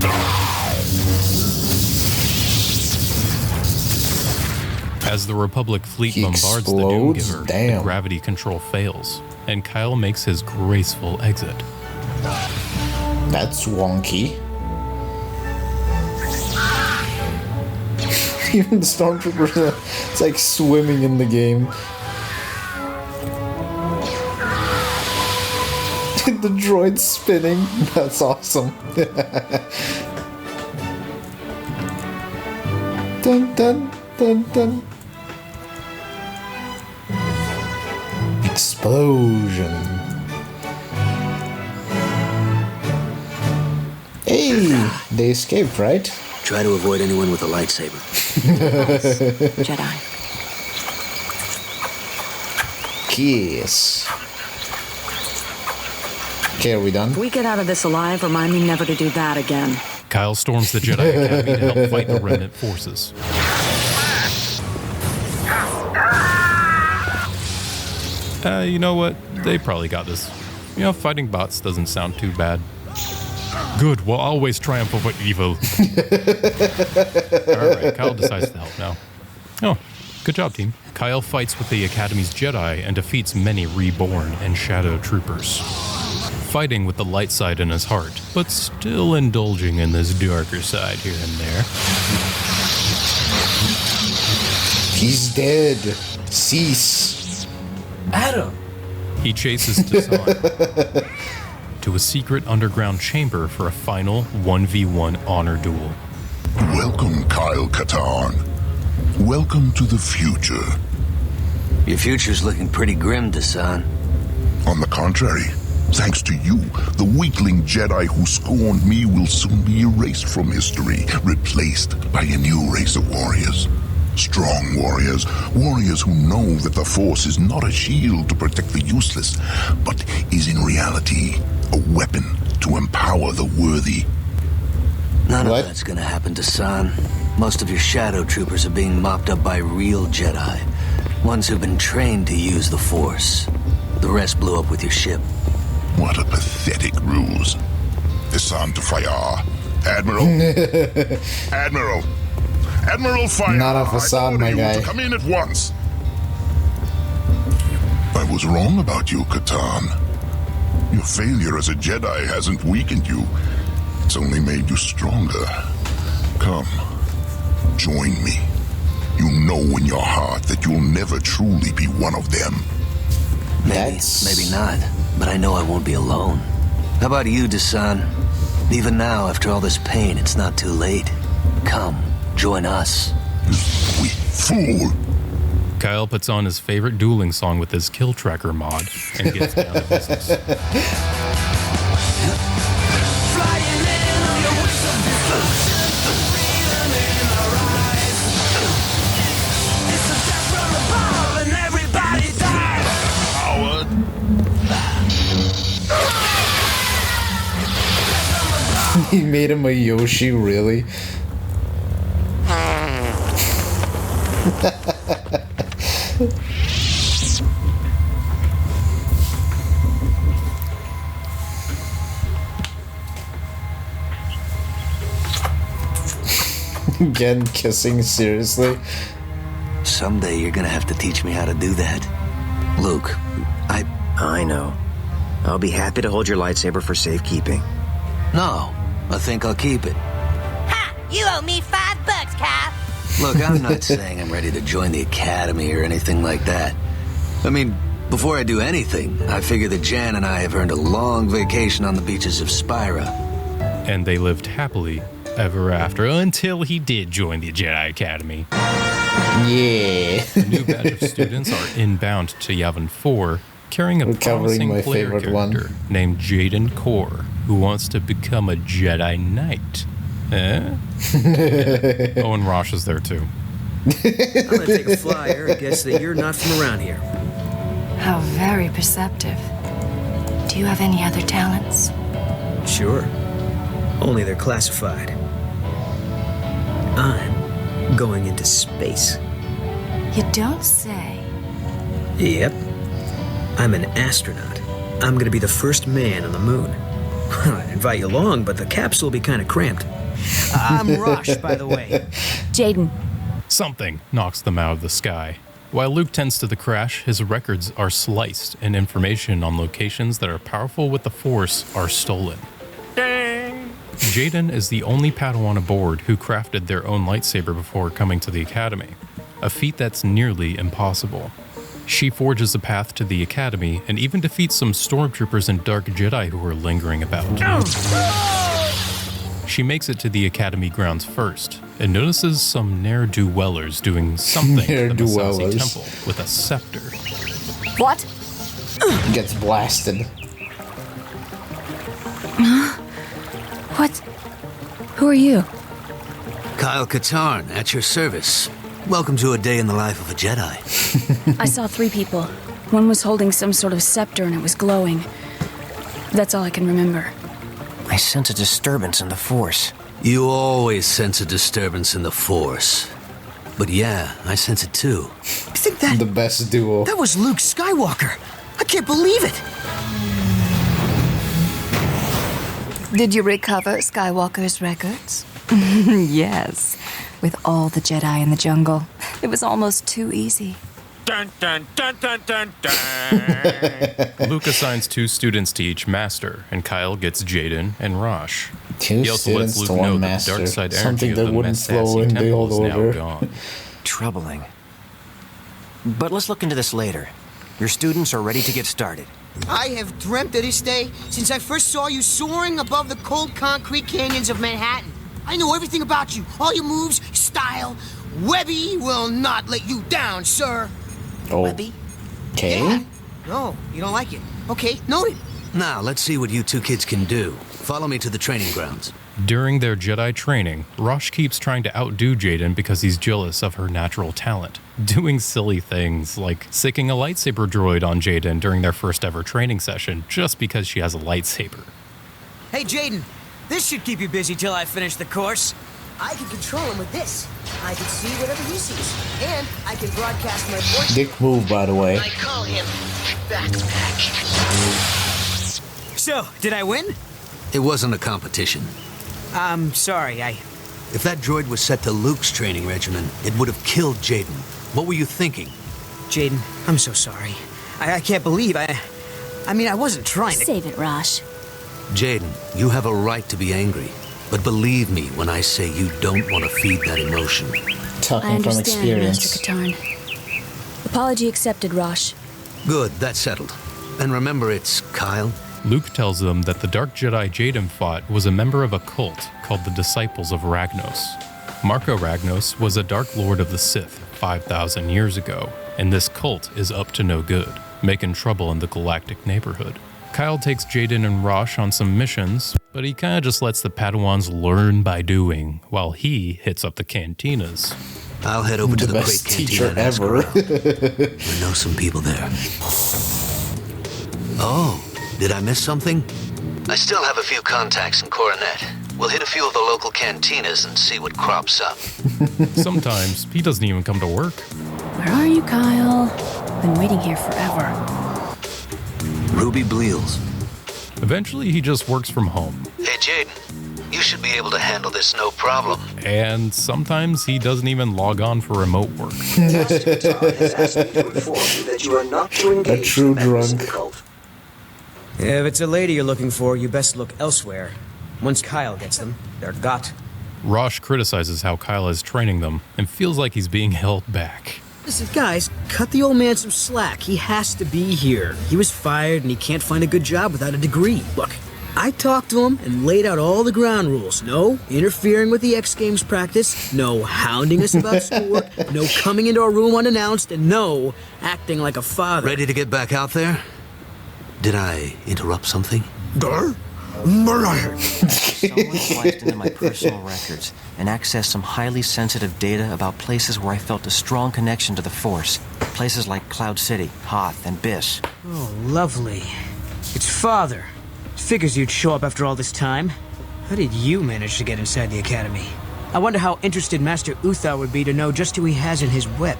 As the Republic fleet He bombards the explodes? Doomgiver, Damn. the gravity control fails, and Kyle makes his graceful exit. That's wonky. Even the stormtroopers, it's like swimming in the game. The droid's spinning. That's awesome. Dun dun dun dun. Explosion. Hey, they escaped, right? Try to avoid anyone with a lightsaber. Jedi. Kiss. Okay, are we done? If we get out of this alive, remind me never to do that again. Kyle storms the Jedi Academy to help fight the remnant forces. You know what? They probably got this. You know, fighting bots doesn't sound too bad. Good, we'll always triumph over evil. Alright, Kyle decides to help now. Oh, good job, team. Kyle fights with the Academy's Jedi and defeats many Reborn and Shadow Troopers. Fighting with the light side in his heart, but still indulging in this darker side here and there. He's dead. Cease. Adam! He chases Tassan to a secret underground chamber for a final 1v1 honor duel. Welcome, Kyle Katarn. Welcome to the future. Your future's looking pretty grim, Tassan. On the contrary, thanks to you, the weakling Jedi who scorned me will soon be erased from history, replaced by a new race of warriors. Strong warriors, warriors who know that the Force is not a shield to protect the useless, but is in reality a weapon to empower the worthy. None of that's gonna happen, Tassan. Most of your shadow troopers are being mopped up by real Jedi. Ones who've been trained to use the Force. The rest blew up with your ship. What a pathetic ruse. Hassan to Fayar. Admiral. Admiral. Admiral Fayar. Not a facade, my guy. Come in at once. I was wrong about you, Katarn. Your failure as a Jedi hasn't weakened you. It's only made you stronger. Come. Join me. You know in your heart that you'll never truly be one of them. Maybe not, but I know I won't be alone. How about you, Tassan? Even now, after all this pain, it's not too late. Come, join us. We fool! Kyle puts on his favorite dueling song with his Kill Tracker mod and gets down to business. He made him a Yoshi, really? Again, kissing, seriously? Someday you're gonna have to teach me how to do that. Luke, I know. I'll be happy to hold your lightsaber for safekeeping. No, I think I'll keep it. Ha! You owe me $5, Kyle. Look, I'm not saying I'm ready to join the academy or anything like that. I mean, before I do anything, I figure that Jan and I have earned a long vacation on the beaches of Spyra. And they lived happily ever after until he did join the Jedi Academy. Yeah. A new batch of students are inbound to Yavin 4, carrying a promising player character named Jaden Core, who wants to become a Jedi Knight. Yeah. Oh, and Rosh is there too. I'm gonna take a flyer and guess that you're not from around here. How very perceptive. Do you have any other talents? Sure. Only they're classified. I'm going into space. You don't say. Yep. I'm an astronaut. I'm gonna be the first man on the moon. I'd invite you along, but the capsule will be kind of cramped. I'm Rosh, by the way. Jaden. Something knocks them out of the sky. While Luke tends to the crash, his records are sliced and information on locations that are powerful with the Force are stolen. Dang! Jaden is the only Padawan aboard who crafted their own lightsaber before coming to the Academy, a feat that's nearly impossible. She forges a path to the Academy and even defeats some stormtroopers and dark Jedi who are lingering about. She makes it to the Academy grounds first and notices some ne'er-do-wellers doing something at the Massassi Temple with a scepter. What? Gets blasted. What? Who are you? Kyle Katarn, at your service. Welcome to a day in the life of a Jedi. I saw 3 people. One was holding some sort of scepter and it was glowing. That's all I can remember. I sense a disturbance in the Force. You always sense a disturbance in the Force. But yeah, I sense it too. You think that... The best duo. That was Luke Skywalker. I can't believe it. Did you recover Skywalker's records? Yes. With all the Jedi in the jungle. It was almost too easy. Dun, dun, dun, dun, dun, dun. Luke assigns 2 students to each master, and Kyle gets Jaden and Rosh. 2 he also lets students Luke to one know master. that the dark side Something energy of that the wouldn't flow Massassi in the old Temple is now order. gone. Troubling. But let's look into this later. Your students are ready to get started. I have dreamt of this day since I first saw you soaring above the cold concrete canyons of Manhattan. I know everything about you, all your moves, style. Webby will not let you down, sir. Oh. Webby? Okay. Yeah. No, you don't like it. Okay, noted. Now, let's see what you 2 kids can do. Follow me to the training grounds. During their Jedi training, Rosh keeps trying to outdo Jaden because he's jealous of her natural talent, doing silly things like sicking a lightsaber droid on Jaden during their first ever training session just because she has a lightsaber. Hey, Jaden, this should keep you busy till I finish the course. I can control him with this. I can see whatever he sees, and I can broadcast my voice. Dick move, by the way. I call him Backpack. So, did I win? It wasn't a competition. I'm sorry, If that droid was set to Luke's training regimen, it would have killed Jaden. What were you thinking? Jaden, I'm so sorry. I can't believe I mean, I wasn't trying to... Save it, Rosh. Jaden, you have a right to be angry. But believe me when I say you don't want to feed that emotion. Talking from experience. Master Katarn. Apology accepted, Rosh. Good, that's settled. And remember, it's Kyle. Luke tells them that the Dark Jedi Jaden fought was a member of a cult called the Disciples of Ragnos. Marco Ragnos was a Dark Lord of the Sith 5,000 years ago, and this cult is up to no good, making trouble in the galactic neighborhood. Kyle takes Jaden and Rosh on some missions, but he kinda just lets the Padawans learn by doing, while he hits up the cantinas. I'll head over to the best Great teacher Cantina and ask ever. around. I know some people there. Oh, did I miss something? I still have a few contacts in Coronet. We'll hit a few of the local cantinas and see what crops up. Sometimes he doesn't even come to work. Where are you, Kyle? Been waiting here forever. Ruby Bleals. Eventually, he just works from home. Hey, Jaden. You should be able to handle this no problem. And sometimes he doesn't even log on for remote work. Master Katarn has asked me to inform you that you are not to engage A true members of drunk. the cult. If it's a lady you're looking for, you best look elsewhere. Once Kyle gets them, they're got. Rosh criticizes how Kyle is training them and feels like he's being held back. Listen, guys, cut the old man some slack. He has to be here. He was fired and he can't find a good job without a degree. Look, I talked to him and laid out all the ground rules. No interfering with the X Games practice, no hounding us about schoolwork, no coming into our room unannounced, and no acting like a father. Ready to get back out there? Did I interrupt something? Someone sliced into my personal records and accessed some highly sensitive data about places where I felt a strong connection to the Force. Places like Cloud City, Hoth, and Biss. Oh, lovely. It's Father. Figures you'd show up after all this time. How did you manage to get inside the Academy? I wonder how interested Master Uthar would be to know just who he has in his whip.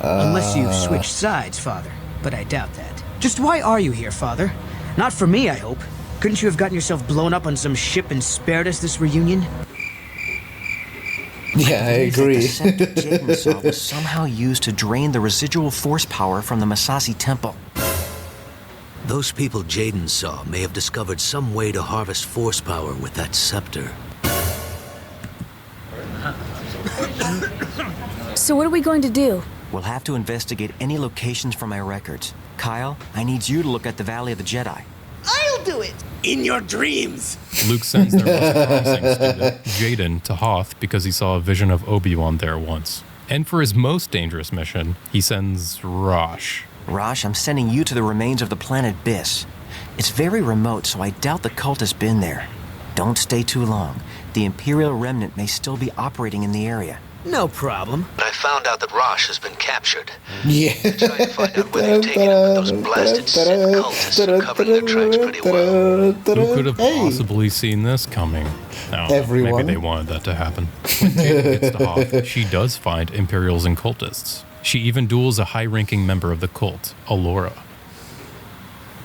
Unless you've switched sides, Father. But I doubt that. Just why are you here, Father? Not for me, I hope. Couldn't you have gotten yourself blown up on some ship and spared us this reunion? Yeah, I agree. The scepter Jaden saw was somehow used to drain the residual Force power from the Masasi Temple. Those people Jaden saw may have discovered some way to harvest Force power with that scepter. So what are we going to do? We'll have to investigate any locations from my records. Kyle, I need you to look at the Valley of the Jedi. I'll do it! In your dreams! Luke sends their most promising student, Jaden, to Hoth because he saw a vision of Obi-Wan there once. And for his most dangerous mission, he sends Rosh. Rosh, I'm sending you to the remains of the planet Biss. It's very remote, so I doubt the cult has been there. Don't stay too long. The Imperial remnant may still be operating in the area. No problem. But I found out that Rosh has been captured. Yeah. I tried to find out where they've taken him, but those blasted Sith cultists are covering their tracks pretty well. Who could have possibly seen this coming? No, Everyone. Maybe they wanted that to happen. When Jaden gets to Hoth, she does find Imperials and cultists. She even duels a high-ranking member of the cult, Alora.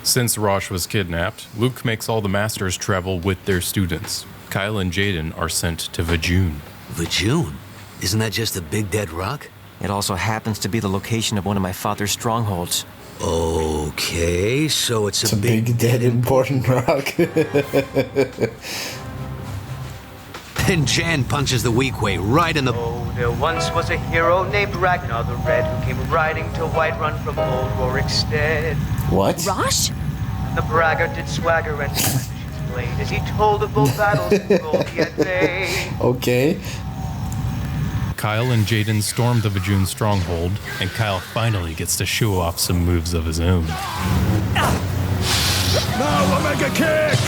Since Rosh was kidnapped, Luke makes all the masters travel with their students. Kyle and Jaden are sent to Vajun. Vajun? Isn't that just a big dead rock? It also happens to be the location of one of my father's strongholds. Okay, so it's a big dead important rock. And Jan punches the weak way right in the... Oh, there once was a hero named Ragnar the Red who came riding to Whiterun from old Rorikstead. What? Rosh? The braggart did swagger and brandished his blade as he told of both battles and gold he had made. Okay. Kyle and Jaden storm the Vajun stronghold, and Kyle finally gets to show off some moves of his own. Now we'll make a kick!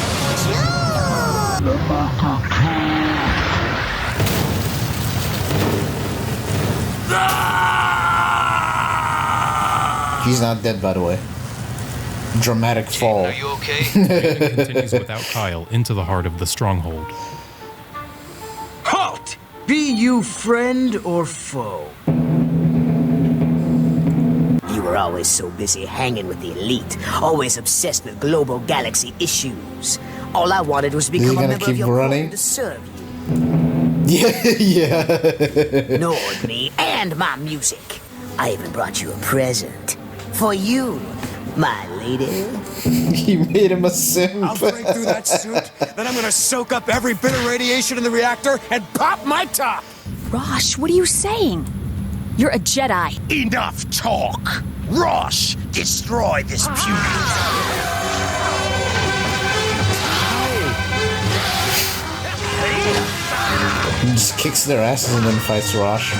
He's not dead, by the way. Dramatic fall. Are you okay? Jaden continues without Kyle into the heart of the stronghold. Halt! Be you friend or foe? You were always so busy hanging with the elite, always obsessed with global galaxy issues. All I wanted was to become a member of your corps to serve you. Yeah. Ignored me and my music. I even brought you a present. For you, my lady. He made him a simp. I'll break through that suit, then I'm gonna soak up every bit of radiation in the reactor and pop my top! Rosh, what are you saying? You're a Jedi. Enough talk! Rosh, destroy this He just kicks their asses and then fights Rosh.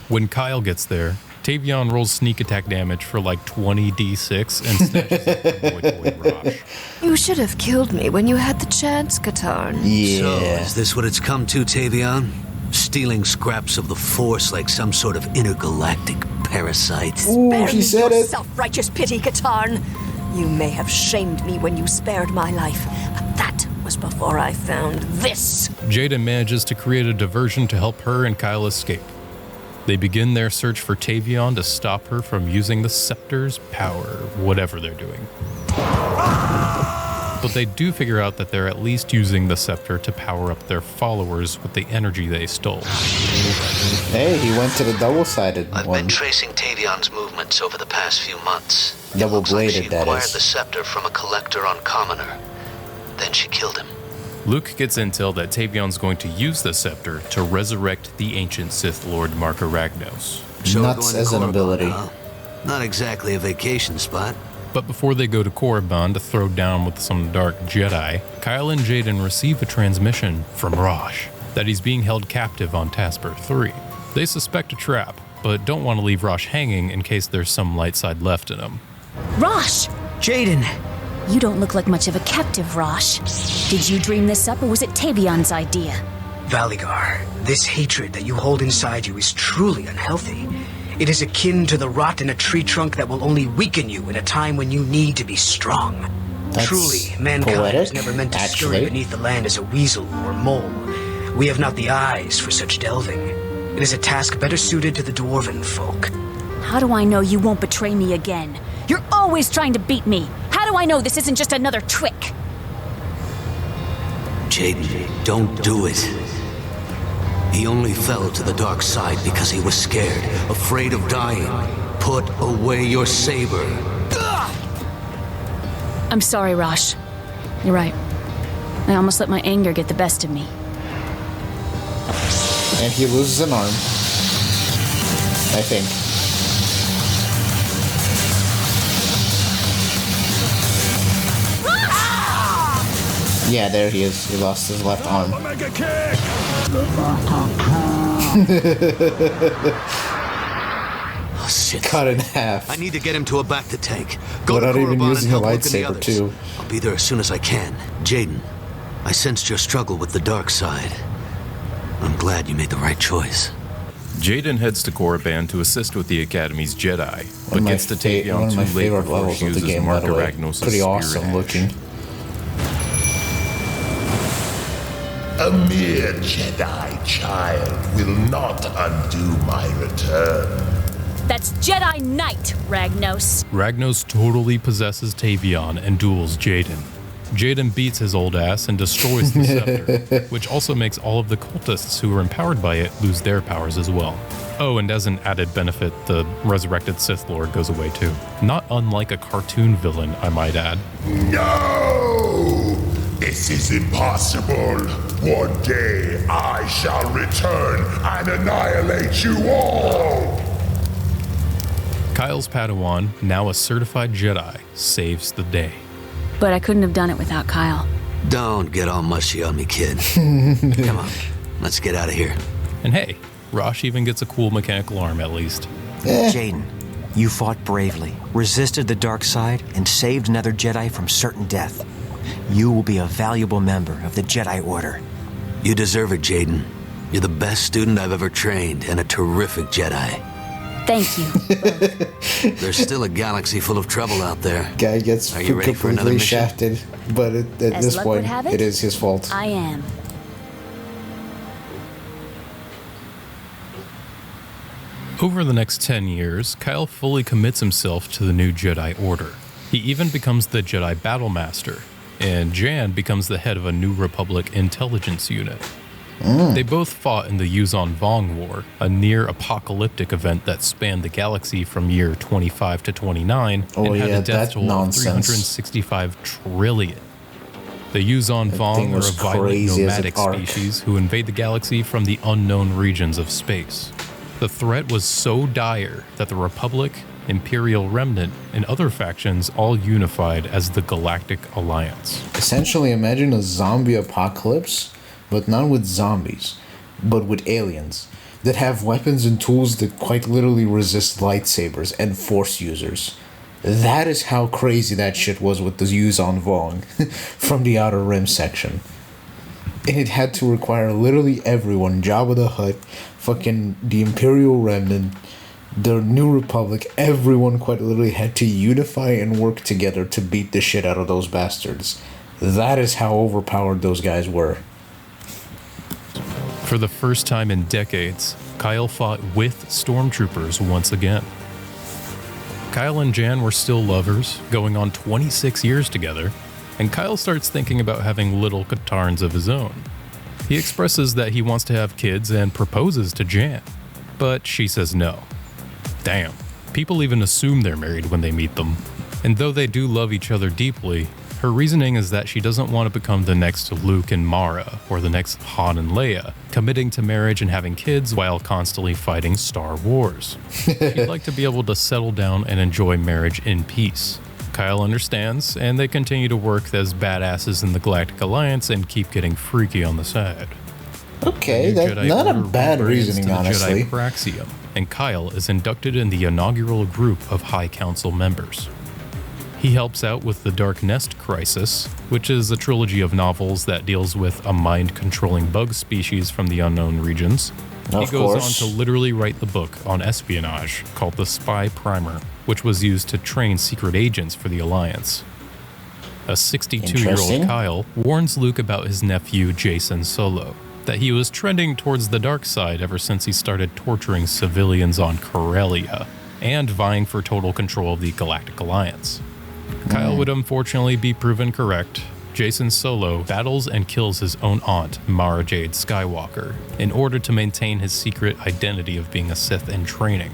When Kyle gets there, Tavion rolls sneak attack damage for like 20 d6 and snatches up the boy Rosh. You should have killed me when you had the chance, Katarn. Yeah. So, is this what it's come to, Tavion? Stealing scraps of the Force like some sort of intergalactic parasite? Ooh, she said it. Self-righteous pity, Katarn. You may have shamed me when you spared my life, but that was before I found this. Jaden manages to create a diversion to help her and Kyle escape. They begin their search for Tavion to stop her from using the scepter's power, whatever they're doing. But they do figure out that they're at least using the scepter to power up their followers with the energy they stole. Hey, he went to the double-sided one. I've been tracing Tavion's movements over the past few months. Double-bladed, She that acquired is. the scepter from a collector on Commoner. Then she killed him. Luke gets intel that Tavion's going to use the scepter to resurrect the ancient Sith Lord Marka Ragnos. So we're Nuts going to as an Korriban, ability. huh? Not exactly a vacation spot. But before they go to Korriban to throw down with some dark Jedi, Kyle and Jaden receive a transmission from Rosh that he's being held captive on Tasper 3. They suspect a trap, but don't want to leave Rosh hanging in case there's some light side left in him. Rosh! Jaden! You don't look like much of a captive, Rosh. Did you dream this up, or was it Tavion's idea? Valigar, this hatred that you hold inside you is truly unhealthy. It is akin to the rot in a tree trunk that will only weaken you in a time when you need to be strong. That's Truly, mankind poetic, was never meant to scurry actually. beneath the land as a weasel or mole. We have not the eyes for such delving. It is a task better suited to the dwarven folk. How do I know you won't betray me again? You're always trying to beat me. How do I know this isn't just another trick? Jaden, don't do it. He only fell to the dark side because he was scared, afraid of dying. Put away your saber. I'm sorry, Rosh. You're right. I almost let my anger get the best of me. And he loses an arm. I think. Yeah, there he is. He lost his left arm. Oh, shit. Cut in half. I need to get him to a bacta tank. Go Without to even Korriban using and a help Luke and the lightsaber, others. too. I'll be there as soon as I can. Jaden, I sensed your struggle with the dark side. I'm glad you made the right choice. Jaden heads to Korriban to assist with the Academy's Jedi, One but of my gets to one Tavion of my too late favorite before levels she of the uses game, by Marka the way. Ragnos' Pretty spirit awesome edge. looking. A mere Jedi child will not undo my return. That's Jedi Knight, Ragnos. Ragnos totally possesses Tavion and duels Jaden. Jaden beats his old ass and destroys the scepter, which also makes all of the cultists who are empowered by it lose their powers as well. Oh, and as an added benefit, the resurrected Sith Lord goes away too. Not unlike a cartoon villain, I might add. No! This is impossible. One day I shall return and annihilate you all. Kyle's Padawan, now a certified Jedi, saves the day. But I couldn't have done it without Kyle. Don't get all mushy on me, kid. Come on, let's get out of here. And hey, Rosh even gets a cool mechanical arm at least. Jaden, you fought bravely, resisted the dark side, and saved another Jedi from certain death. You will be a valuable member of the Jedi Order. You deserve it, Jaden. You're the best student I've ever trained and a terrific Jedi. Thank you. There's still a galaxy full of trouble out there. Guy gets Are you ready for another completely mission? shafted, but at As this luck point, would have it, it is his fault. I am. Over the next 10 years, Kyle fully commits himself to the new Jedi Order. He even becomes the Jedi Battle Master, and Jan becomes the head of a New Republic intelligence unit. They both fought in the Yuzon Vong War, a near-apocalyptic event that spanned the galaxy from year 25 to 29 and had a death toll of 365 trillion. The Yuzon Vong are a violent nomadic species who invade the galaxy from the unknown regions of space. The threat was so dire that the Republic, Imperial Remnant, and other factions all unified as the Galactic Alliance. Essentially, imagine a zombie apocalypse, but not with zombies, but with aliens that have weapons and tools that quite literally resist lightsabers and force users. That is how crazy that shit was with the Yuzon Vong from the Outer Rim section. And it had to require literally everyone, Jabba the Hutt, fucking the Imperial Remnant, the New Republic, everyone quite literally had to unify and work together to beat the shit out of those bastards. That is how overpowered those guys were. For the first time in decades, Kyle fought with stormtroopers once again. Kyle and Jan were still lovers, going on 26 years together, and Kyle starts thinking about having little Katarns of his own. He expresses that he wants to have kids and proposes to Jan, but she says no. Damn, people even assume they're married when they meet them. And though they do love each other deeply, her reasoning is that she doesn't want to become the next Luke and Mara, or the next Han and Leia, committing to marriage and having kids while constantly fighting Star Wars. She'd like to be able to settle down and enjoy marriage in peace. Kyle understands, and they continue to work as badasses in the Galactic Alliance and keep getting freaky on the side. Okay, that's not a bad reasoning, honestly. Jedi Praxium, and Kyle is inducted in the inaugural group of High Council members. He helps out with the Dark Nest Crisis, which is a trilogy of novels that deals with a mind-controlling bug species from the unknown regions. He goes on to literally write the book on espionage called The Spy Primer, which was used to train secret agents for the Alliance. A 62-year-old Kyle warns Luke about his nephew Jason Solo, that he was trending towards the dark side ever since he started torturing civilians on Corellia and vying for total control of the Galactic Alliance. Kyle would unfortunately be proven correct. Jason Solo battles and kills his own aunt, Mara Jade Skywalker, in order to maintain his secret identity of being a Sith in training.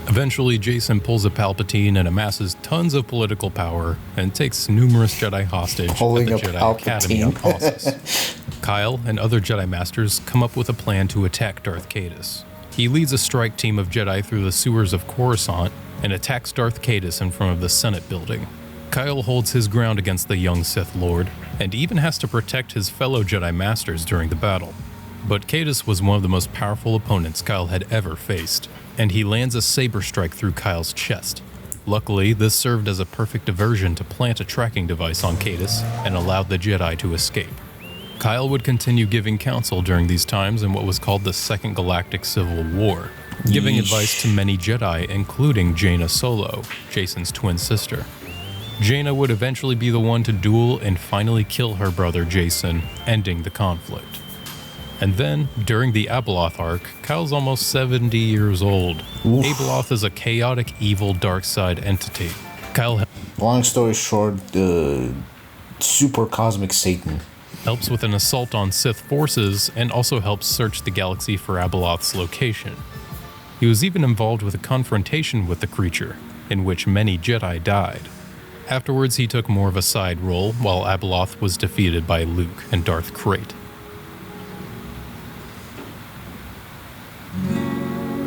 Eventually, Jason pulls a Palpatine and amasses tons of political power and takes numerous Jedi hostage at the Jedi Academy on Pausus. Kyle and other Jedi Masters come up with a plan to attack Darth Caedus. He leads a strike team of Jedi through the sewers of Coruscant and attacks Darth Caedus in front of the Senate building. Kyle holds his ground against the young Sith Lord, and even has to protect his fellow Jedi Masters during the battle. But Caedus was one of the most powerful opponents Kyle had ever faced, and he lands a saber strike through Kyle's chest. Luckily, this served as a perfect diversion to plant a tracking device on Caedus and allowed the Jedi to escape. Kyle would continue giving counsel during these times in what was called the Second Galactic Civil War, giving advice to many Jedi, including Jaina Solo, Jason's twin sister. Jaina would eventually be the one to duel and finally kill her brother Jason, ending the conflict. And then, during the Abeloth arc, Kyle's almost 70 years old. Abeloth is a chaotic, evil, dark side entity. Long story short, super cosmic Satan helps with an assault on Sith forces and also helps search the galaxy for Abeloth's location. He was even involved with a confrontation with the creature, in which many Jedi died. Afterwards, he took more of a side role, while Abeloth was defeated by Luke and Darth Krayt.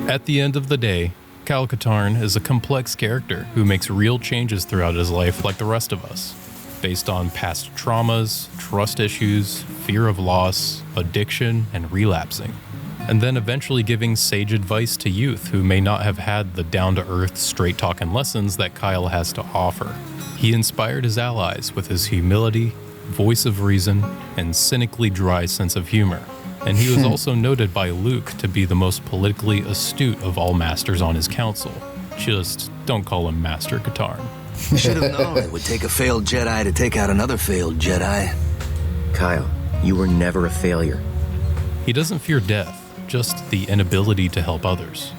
At the end of the day, Kyle Katarn is a complex character who makes real changes throughout his life like the rest of us, based on past traumas, trust issues, fear of loss, addiction, and relapsing, and then eventually giving sage advice to youth who may not have had the down-to-earth, straight-talking lessons that Kyle has to offer. He inspired his allies with his humility, voice of reason, and cynically dry sense of humor. And he was also noted by Luke to be the most politically astute of all masters on his council. Just don't call him Master Katarn. Should have known it would take a failed Jedi to take out another failed Jedi. Kyle, you were never a failure. He doesn't fear death, just the inability to help others.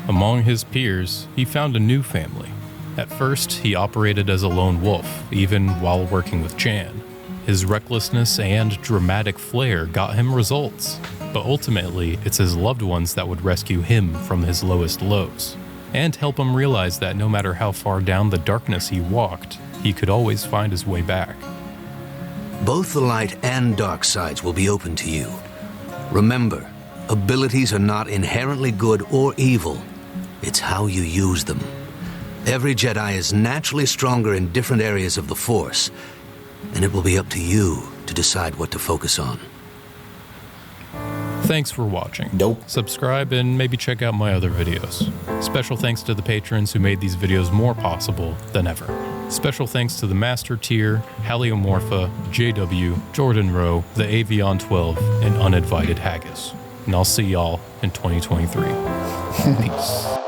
Among his peers, he found a new family. At first, he operated as a lone wolf, even while working with Jan. His recklessness and dramatic flair got him results, but ultimately, it's his loved ones that would rescue him from his lowest lows, and help him realize that no matter how far down the darkness he walked, he could always find his way back. Both the light and dark sides will be open to you. Remember, abilities are not inherently good or evil. It's how you use them. Every Jedi is naturally stronger in different areas of the Force, and it will be up to you to decide what to focus on. Thanks for watching. Subscribe and maybe check out my other videos. Special thanks to the patrons who made these videos more possible than ever. Special thanks to the Master Tier, Haliomorpha, JW, Jordan Rowe, the Avion 12, and Uninvited Haggis. And I'll see y'all in 2023. Peace.